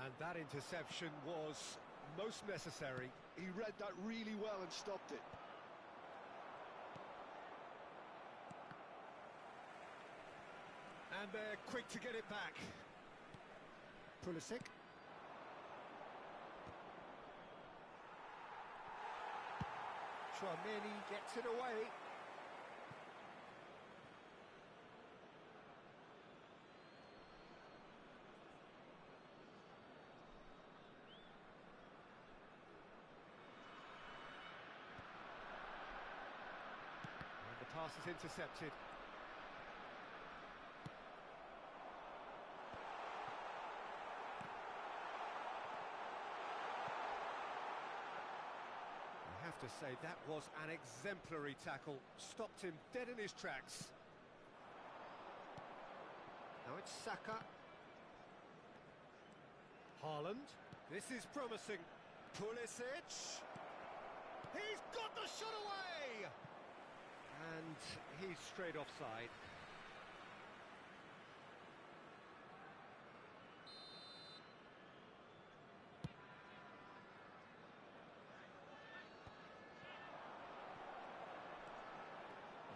And that interception was most necessary. He read that really well and stopped it. And they're quick to get it back. Pulisic. Chouameni gets it away. And the pass is intercepted. I have to say, that was an exemplary tackle. Stopped him dead in his tracks. Now it's Saka. Haaland. This is promising. Pulisic. He's got the shot away! And he's straight offside.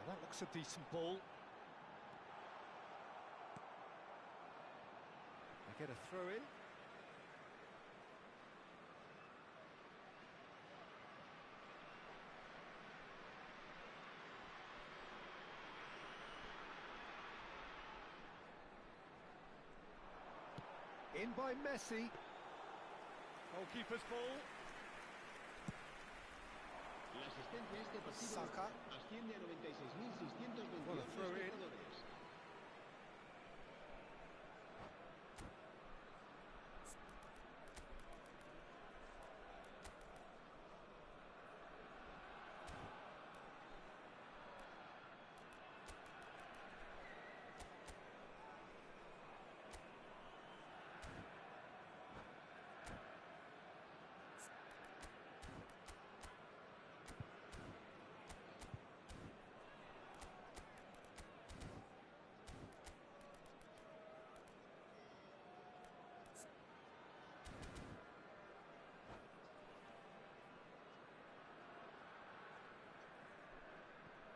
That looks a decent ball. They get a throw in. In by Messi. Goalkeeper's ball. La asistencia a este partido Saka. asciende a 96.622 What a throw in. espectadores.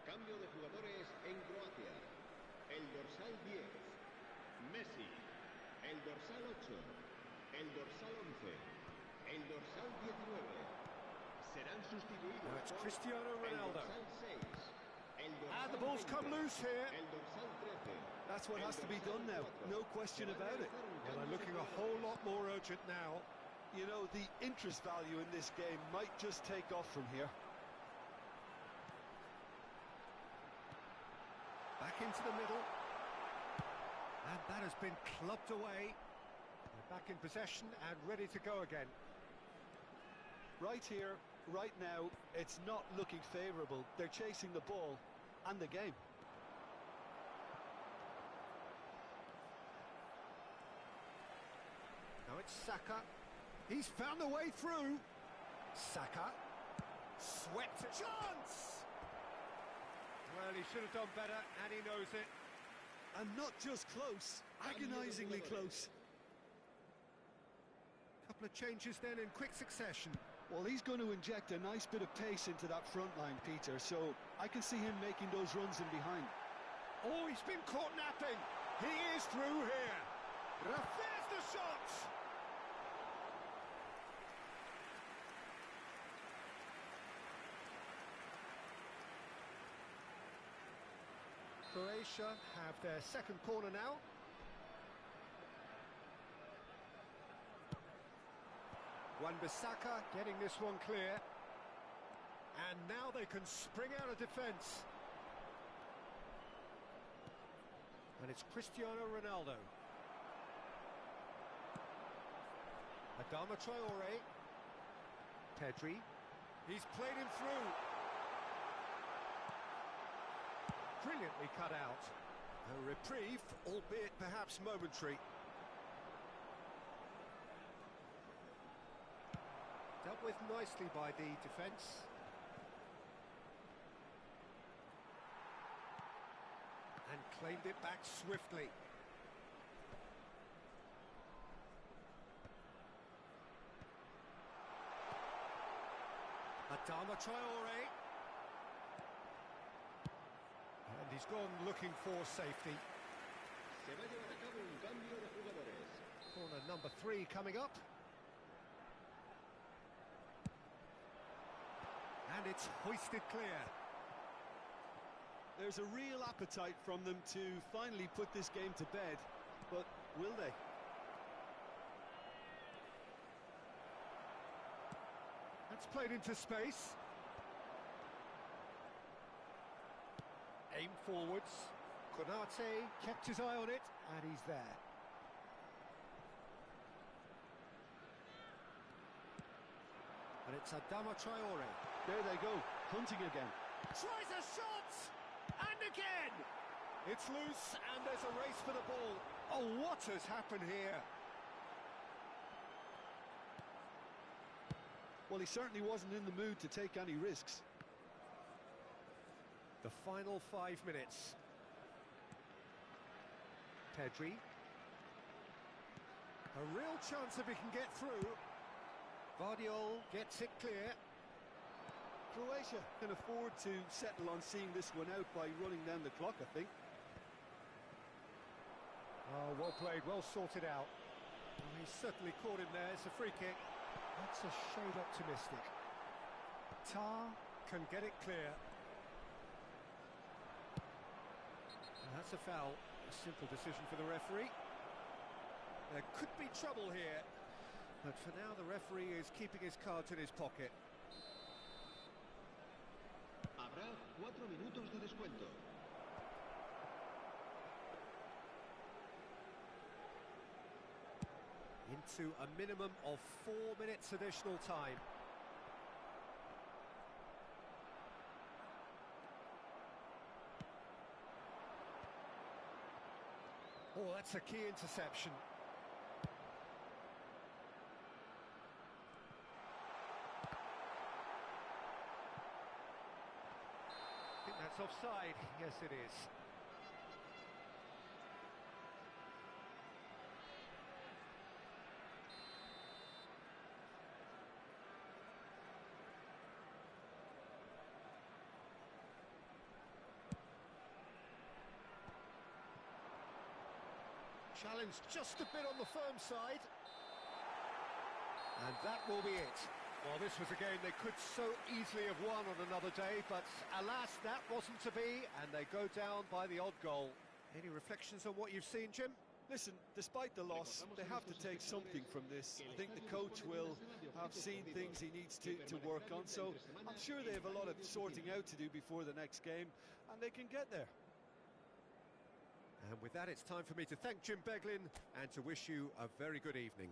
Cambio de jugadores en Croacia. El dorsal 10, Messi. El dorsal 8, el dorsal 11, el dorsal 19. Serán sustituidos Now it's por Cristiano el Ronaldo. dorsal 6, el dorsal And the ball's 20, come loose here. el dorsal 13. That's what el has to be dorsal done now, 4. no question Se va a about it. realizar un Well, cambio they're looking de a whole jugadores. lot more urgent now. You know, the interest value in this game might just take off from here. Back into the middle. And that has been clubbed away. They're back in possession and ready to go again. Right here, right now, it's not looking favourable. They're chasing the ball and the game. Now it's Saka. He's found a way through. Saka. Swept it. Chance! Well, he should have done better, and he knows it. And not just close, agonisingly close. Couple of changes then in quick succession. Well, he's going to inject a nice bit of pace into that front line, Peter, so I can see him making those runs in behind. Oh, he's been caught napping. He is through here. There's the shot. Croatia have their second corner now. Wan-Bissaka getting this one clear. And now they can spring out of defence. And it's Cristiano Ronaldo. Adama Traore. Pedri. He's played him through. Brilliantly cut out. A reprieve, albeit perhaps momentary. Dealt with nicely by the defence. And claimed it back swiftly. Adama Traore. And he's gone looking for safety. Se va a llevar a cabo un cambio de jugadores. Corner number 3 coming up. And And it's hoisted clear. There's a real appetite from them to finally put this game to bed, but will they? That's played into space. Aim forwards. Konate kept his eye on it, and he's there. And it's Adama Traore. There they go, hunting again. Tries a shot! And again! It's loose, and there's a race for the ball. Oh, what has happened here? Well, he certainly wasn't in the mood to take any risks. The final 5 minutes. Pedri. A real chance if he can get through. Vardiol gets it clear. Croatia can afford to settle on seeing this one out by running down the clock, I think. Oh, well played, well sorted out. Oh, he's certainly caught him there. It's a free kick. That's a shade optimistic. Tar can get it clear. That's a foul. A simple decision for the referee. There could be trouble here, but for now the referee is keeping his cards in his pocket. Habrá 4 minutos de descuento. Into a minimum of 4 minutes additional time. Oh, that's a key interception. I think that's offside. Yes, it is. Challenge just a bit on the firm side. And that will be it. Well, this was a game they could so easily have won on another day, but alas, that wasn't to be, and they go down by the odd goal. Any reflections on what you've seen, Jim? Listen, despite the loss, they have to take something from this. I think the coach will have seen things he needs to work on, so I'm sure they have a lot of sorting out to do before the next game, and they can get there. And with that, it's time for me to thank Jim Beglin and to wish you a very good evening.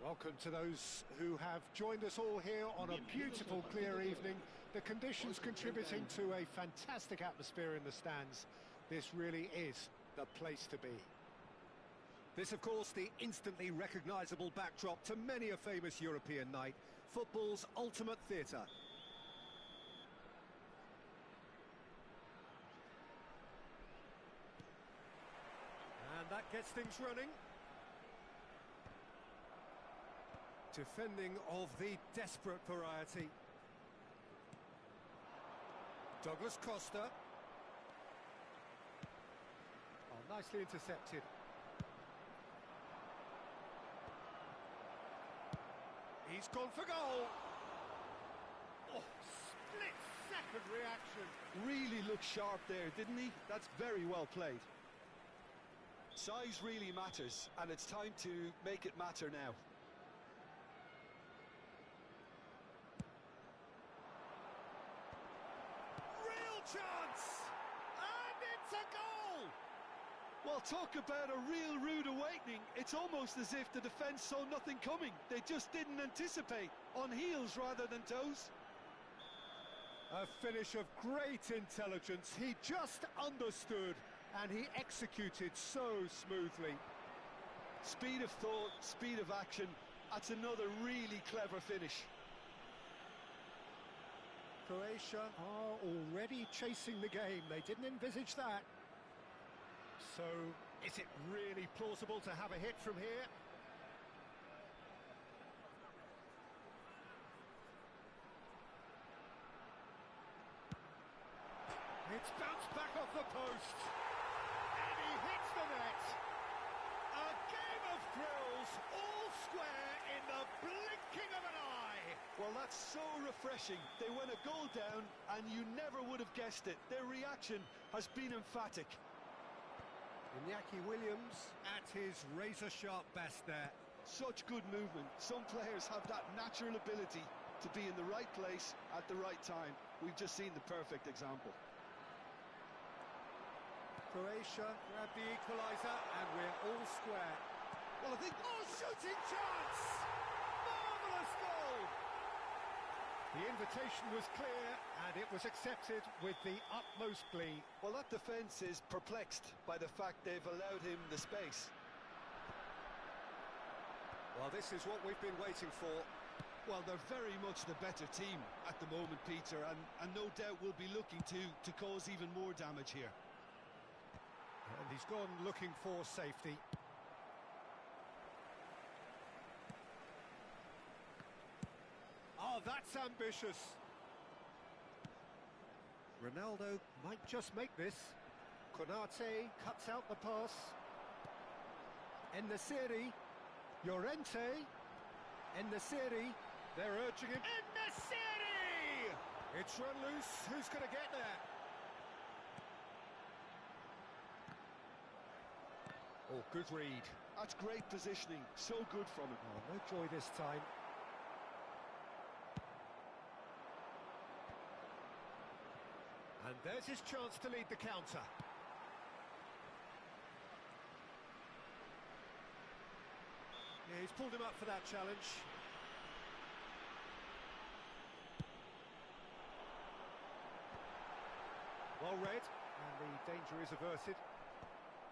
Welcome to those who have joined us all here on a beautiful, clear evening. The conditions contributing to a fantastic atmosphere in the stands. This really is the place to be. This, of course, the instantly recognisable backdrop to many a famous European night. Football's ultimate theatre. And that gets things running. Defending of the desperate variety. Douglas Costa. Oh, nicely intercepted. He's gone for goal. Oh, split-second reaction. Really looked sharp there, didn't he? That's very well played. Size really matters, and it's time to make it matter now. Chance! And it's a goal! Well, talk about a real rude awakening. It's almost as if the defence saw nothing coming. They just didn't anticipate. On heels rather than toes. A finish of great intelligence. He just understood and he executed so smoothly. Speed of thought, speed of action. That's another really clever finish. Croatia are already chasing the game. They didn't envisage that. So, is it really plausible to have a hit from here? It's bounced back off the post. And he hits the net. A game of thrills, all square in the blinking of an eye. Well, that's so refreshing. They went a goal down and you never would have guessed it. Their reaction has been emphatic. Iñaki Williams at his razor-sharp best there. Such good movement. Some players have that natural ability to be in the right place at the right time. We've just seen the perfect example. Croatia grab the equaliser and we're all square. Well, I think... Oh, shooting chance! Marvellous goal! The invitation was clear and it was accepted with the utmost glee. Well, that defence is perplexed by the fact they've allowed him the space. Well, this is what we've been waiting for. Well, they're very much the better team at the moment, Peter, and no doubt will be looking to cause even more damage here. And he's gone looking for safety. Oh, that's ambitious. Ronaldo might just make this. Konate cuts out the pass. En-Nesyri. Llorente. En-Nesyri. They're urging him. En-Nesyri! It's run loose. Who's going to get there? Oh, good read. That's great positioning. So good from him. Oh, no joy this time. And there's his chance to lead the counter. Yeah, he's pulled him up for that challenge. Well read, and the danger is averted.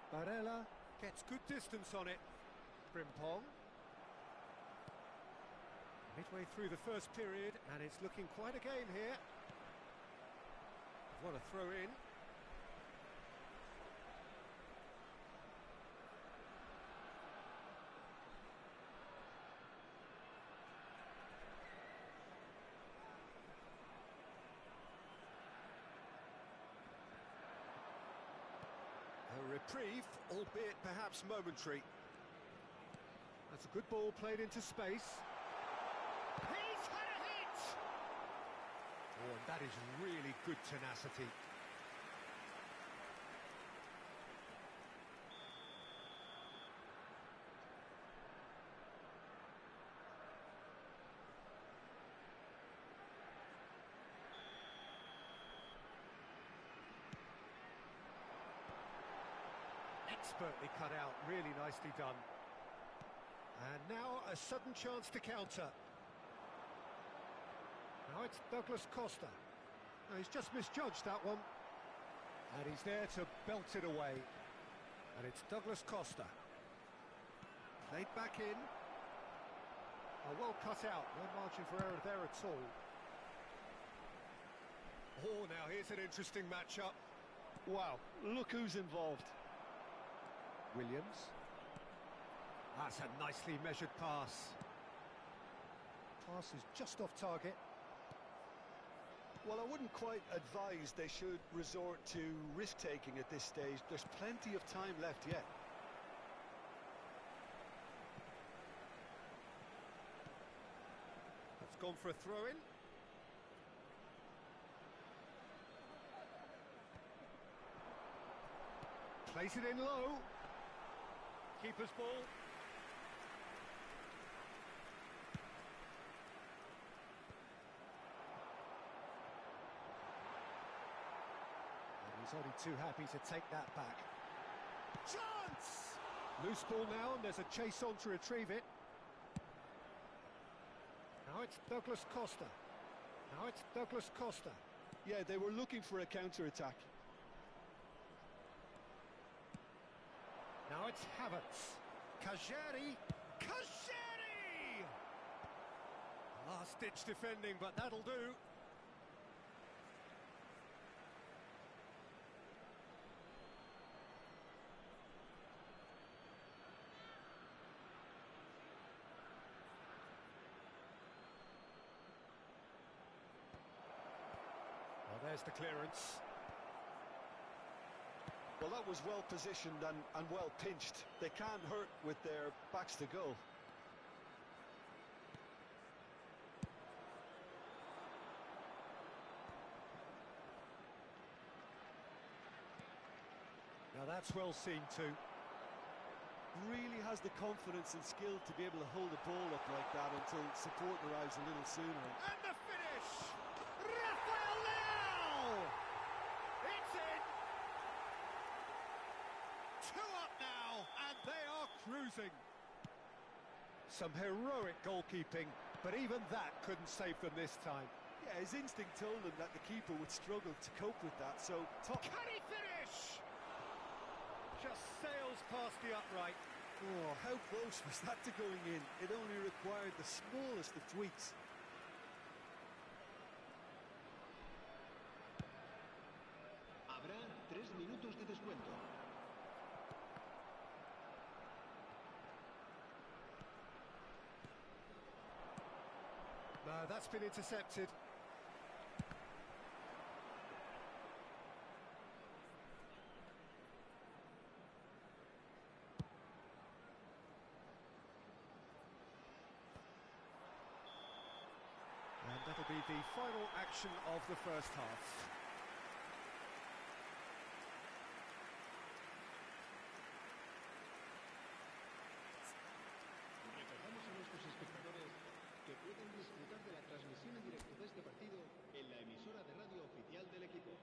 Barella gets good distance on it. Frimpong. Midway through the first period, and it's looking quite a game here. What a throw in. A reprieve, albeit perhaps momentary. That's a good ball played into space. He's had a hit! Oh, and that is really good tenacity. Expertly cut out, really nicely done. And now a sudden chance to counter. Now it's Douglas Costa. No, he's just misjudged that one. And he's there to belt it away. And it's Douglas Costa. Played back in. Oh, well cut out. No margin for error there at all. Oh, now here's an interesting matchup. Wow, look who's involved. Williams. That's a nicely measured pass. Pass is just off target. Well, I wouldn't quite advise they should resort to risk-taking at this stage. There's plenty of time left yet. That's gone for a throw-in. Plays it in low. Keeper's ball. He's only too happy to take that back. Chance! Loose ball now, and there's a chase on to retrieve it. Now it's Douglas Costa. Now it's Douglas Costa. Yeah, they were looking for a counter-attack. Now it's Havertz. Kajeri. Kajeri! Last-ditch defending, but that'll do. There's the clearance. Well, that was well positioned and well pinched. They can't hurt with their backs to goal. Now that's well seen too. Really has the confidence and skill to be able to hold the ball up like that until support arrives a little sooner. And the finish! Rafael Leao! It's in! 2 up now, and they are cruising. Some heroic goalkeeping, but even that couldn't save them this time. Yeah, his instinct told him that the keeper would struggle to cope with that, so top. Can he finish? Just sails past the upright. Oh, how close was that to going in? It only required the smallest of tweaks. Habrá 3 minutos de descuento. No, that's been intercepted. And that'll be the final action of the first half. Recordamos a nuestros espectadores que pueden disfrutar de la transmisión en directo de este partido en la emisora de radio oficial del equipo.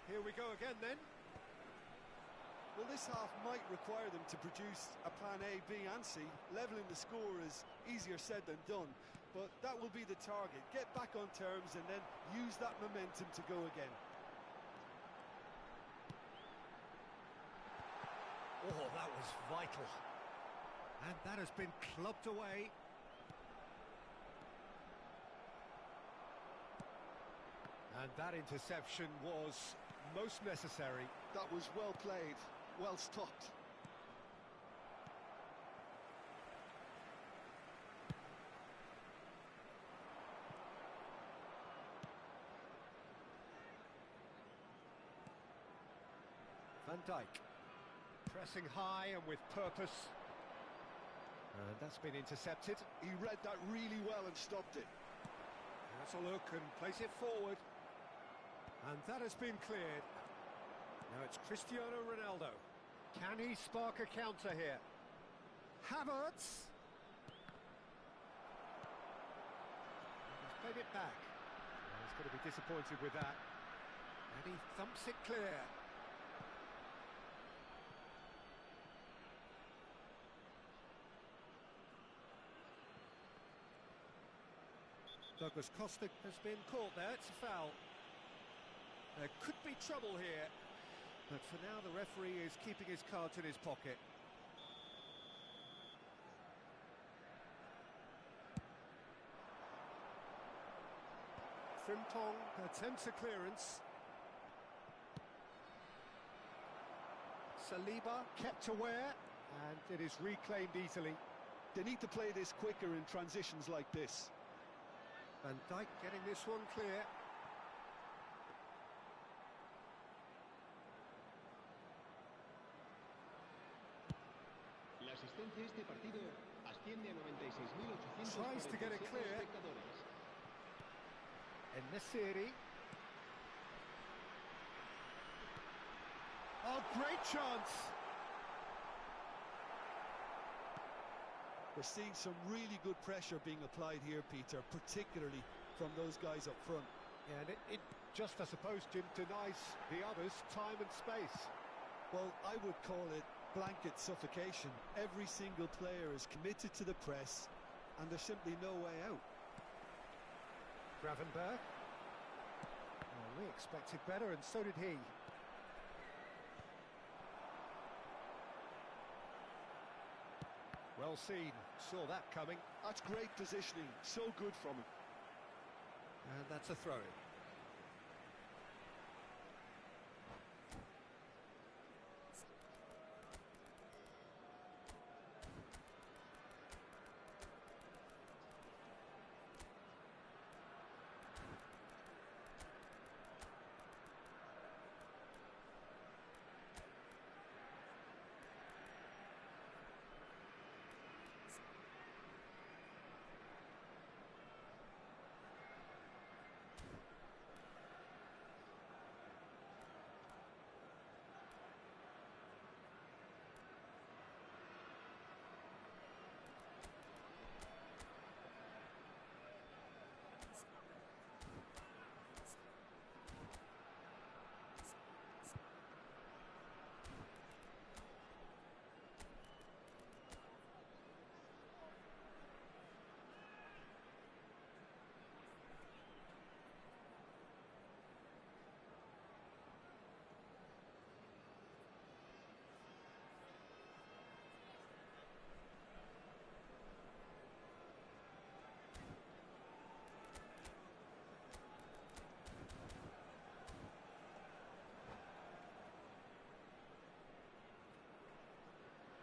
Here we go again then. Well, this half might require them to produce a plan A, B and C. Levelling the score is easier said than done, but that will be the target. Get back on terms and then use that momentum to go again. Oh, that was vital. And that has been clubbed away. And that interception was most necessary. That was well played, well stopped. Van Dijk. Pressing high and with purpose. And that's been intercepted. He read that really well and stopped it. Has a look and plays it forward. And that has been cleared. Now it's Cristiano Ronaldo. Can he spark a counter here? Havertz. He's played it back. Well, he's going to be disappointed with that. And he thumps it clear. Douglas Costa has been caught there, it's a foul. There could be trouble here, but for now the referee is keeping his cards in his pocket. Frimpong attempts a clearance. Saliba kept aware, and it is reclaimed easily. They need to play this quicker in transitions like this. Van Dijk getting this one clear. La asistencia a este partido asciende a 96.840 Tries to get it clear. espectadores. En-Nesyri. Oh, great chance! We're seeing some really good pressure being applied here, Peter, particularly from those guys up front. Yeah, and it just, I suppose, Jim, denies the others time and space. Well, I would call it blanket suffocation. Every single player is committed to the press, and there's simply no way out. Gravenberg. Well, we expected better, and so did he. Well seen, saw that coming. That's great positioning, so good from him. And that's a throw-in.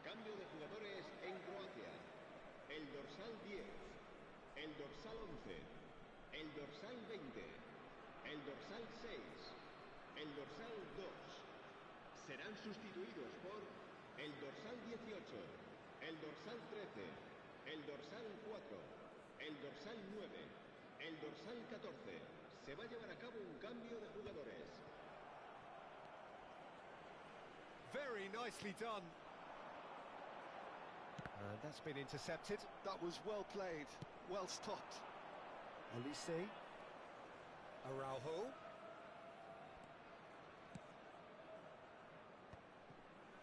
Cambio de jugadores en Croacia. El dorsal 10, el dorsal 11, el dorsal 20, el dorsal 6, el dorsal 2. Serán sustituidos por el dorsal 18, el dorsal 13, el dorsal 4, el dorsal 9, el dorsal 14. Se va a llevar a cabo un cambio de jugadores. Very nicely done. And that's been intercepted. That was well played, well stopped. Olise. Araujo.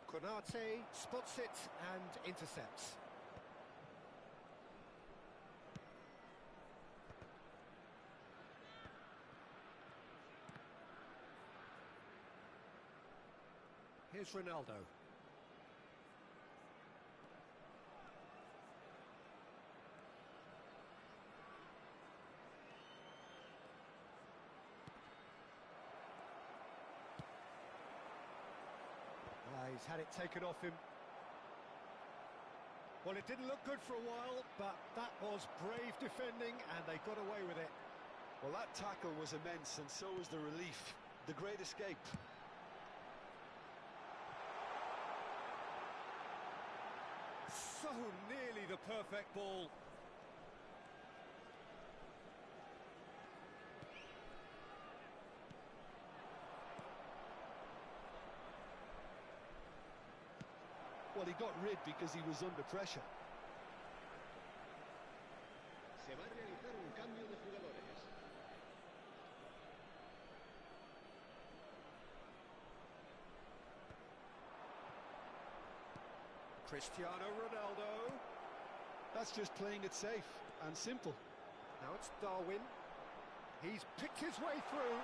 Konate spots it and intercepts. Here's Ronaldo. He's had it taken off him. Well, it didn't look good for a while, but that was brave defending, and they got away with it. Well, that tackle was immense, and so was the relief. The great escape. So nearly the perfect ball. Well, he got rid because he was under pressure. Se va a realizar un cambio de jugadores. Cristiano Ronaldo. That's just playing it safe and simple. Now it's Darwin. He's picked his way through.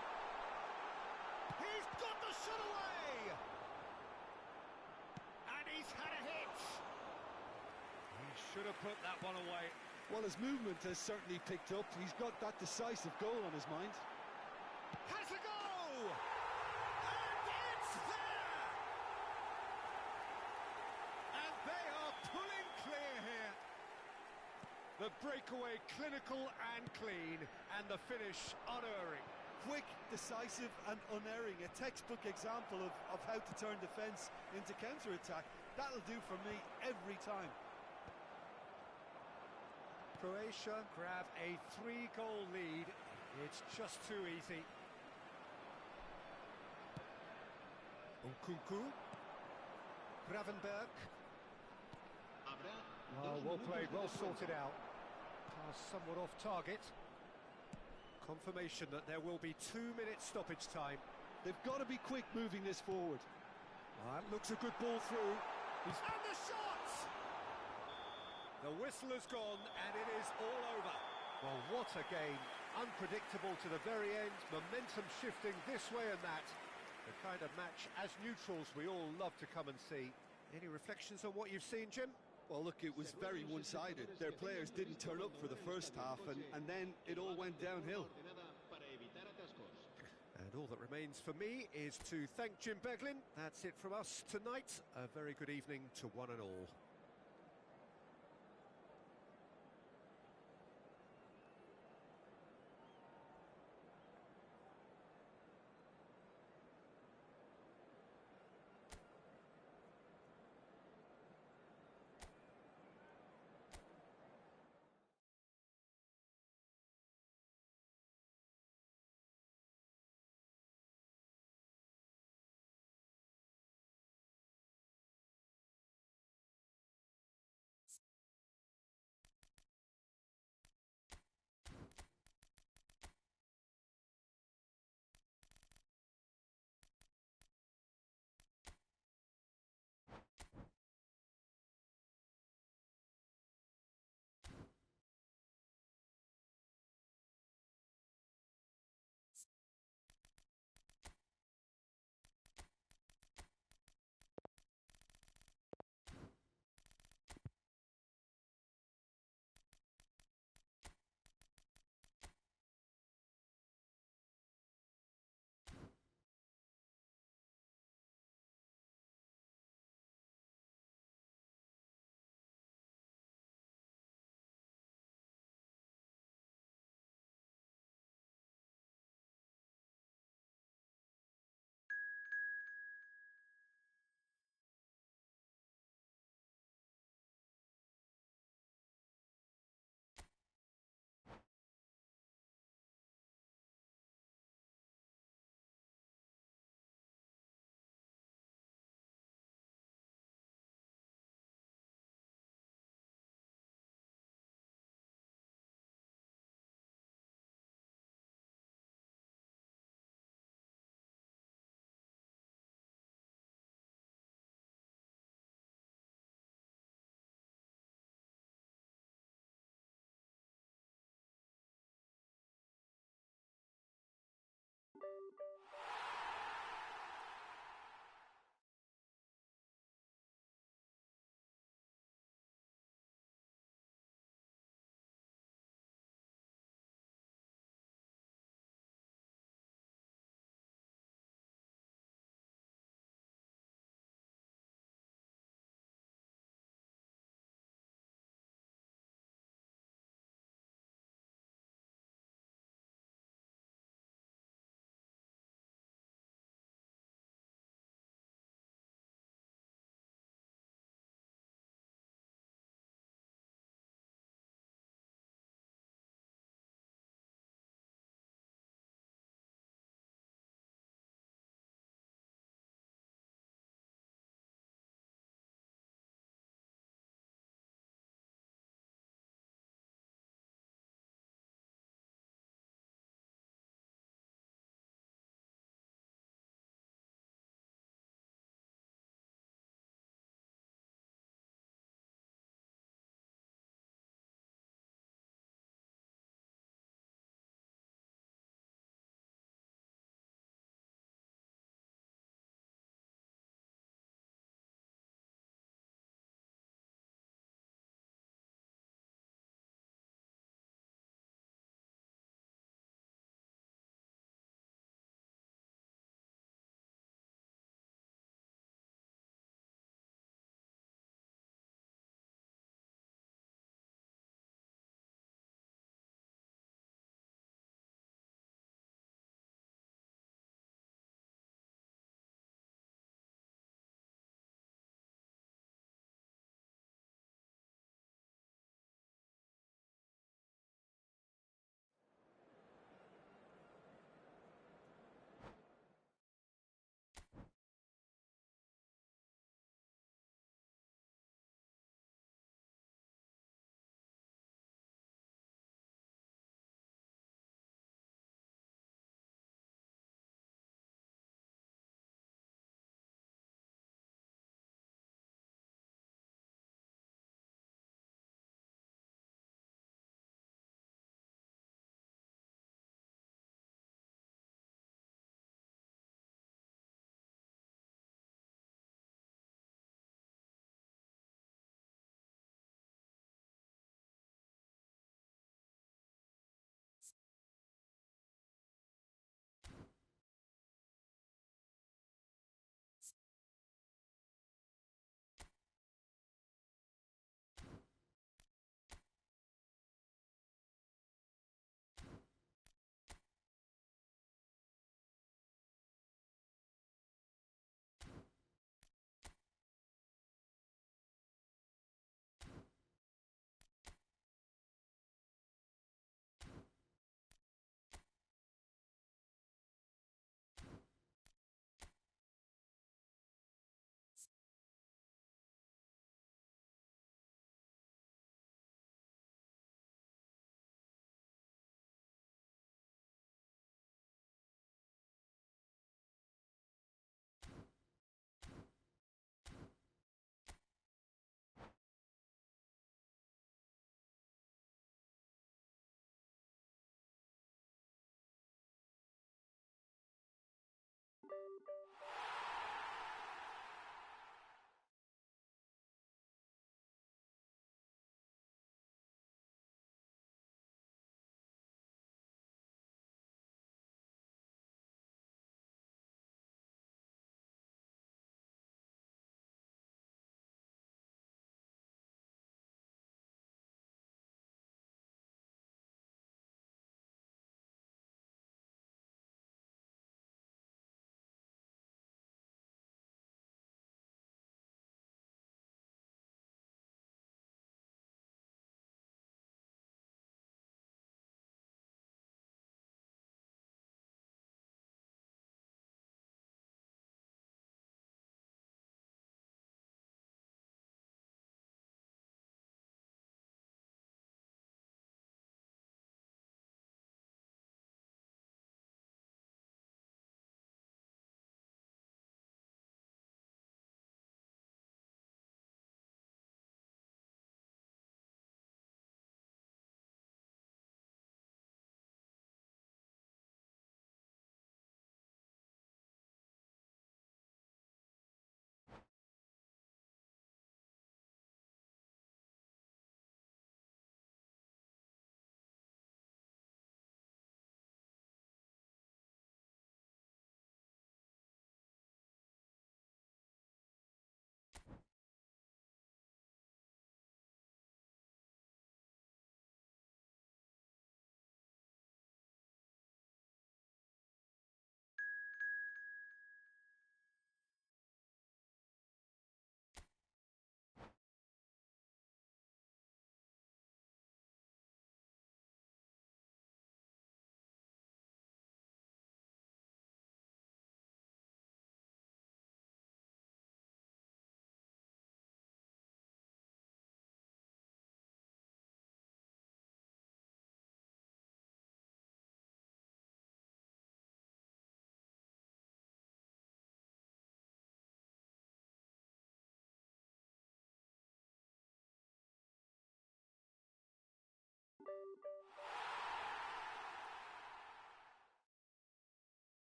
He's got the shot away! And he's had a hit! He should have put that one away. Well, his movement has certainly picked up. He's got that decisive goal on his mind. Has a go! And it's there! And they are pulling clear here. The breakaway clinical and clean, and the finish unerring. Quick, decisive and unerring. A textbook example of how to turn defence into counter-attack. That'll do for me every time. Croatia grab a 3-goal lead. It's just too easy. Nkunku. Gravenberg. Oh, well played, well sorted out. Pass somewhat off target. Confirmation that there will be 2 minutes stoppage time. They've got to be quick moving this forward. That looks a good ball through. And the shot! The whistle has gone, and it is all over. Well, what a game. Unpredictable to the very end, momentum shifting this way and that. The kind of match, as neutrals, we all love to come and see. Any reflections on what you've seen, Jim? Well, look, it was very one-sided. Their players didn't turn up for the first half, and then it all went downhill. And all that remains for me is to thank Jim Beglin. That's it from us tonight. A very good evening to one and all.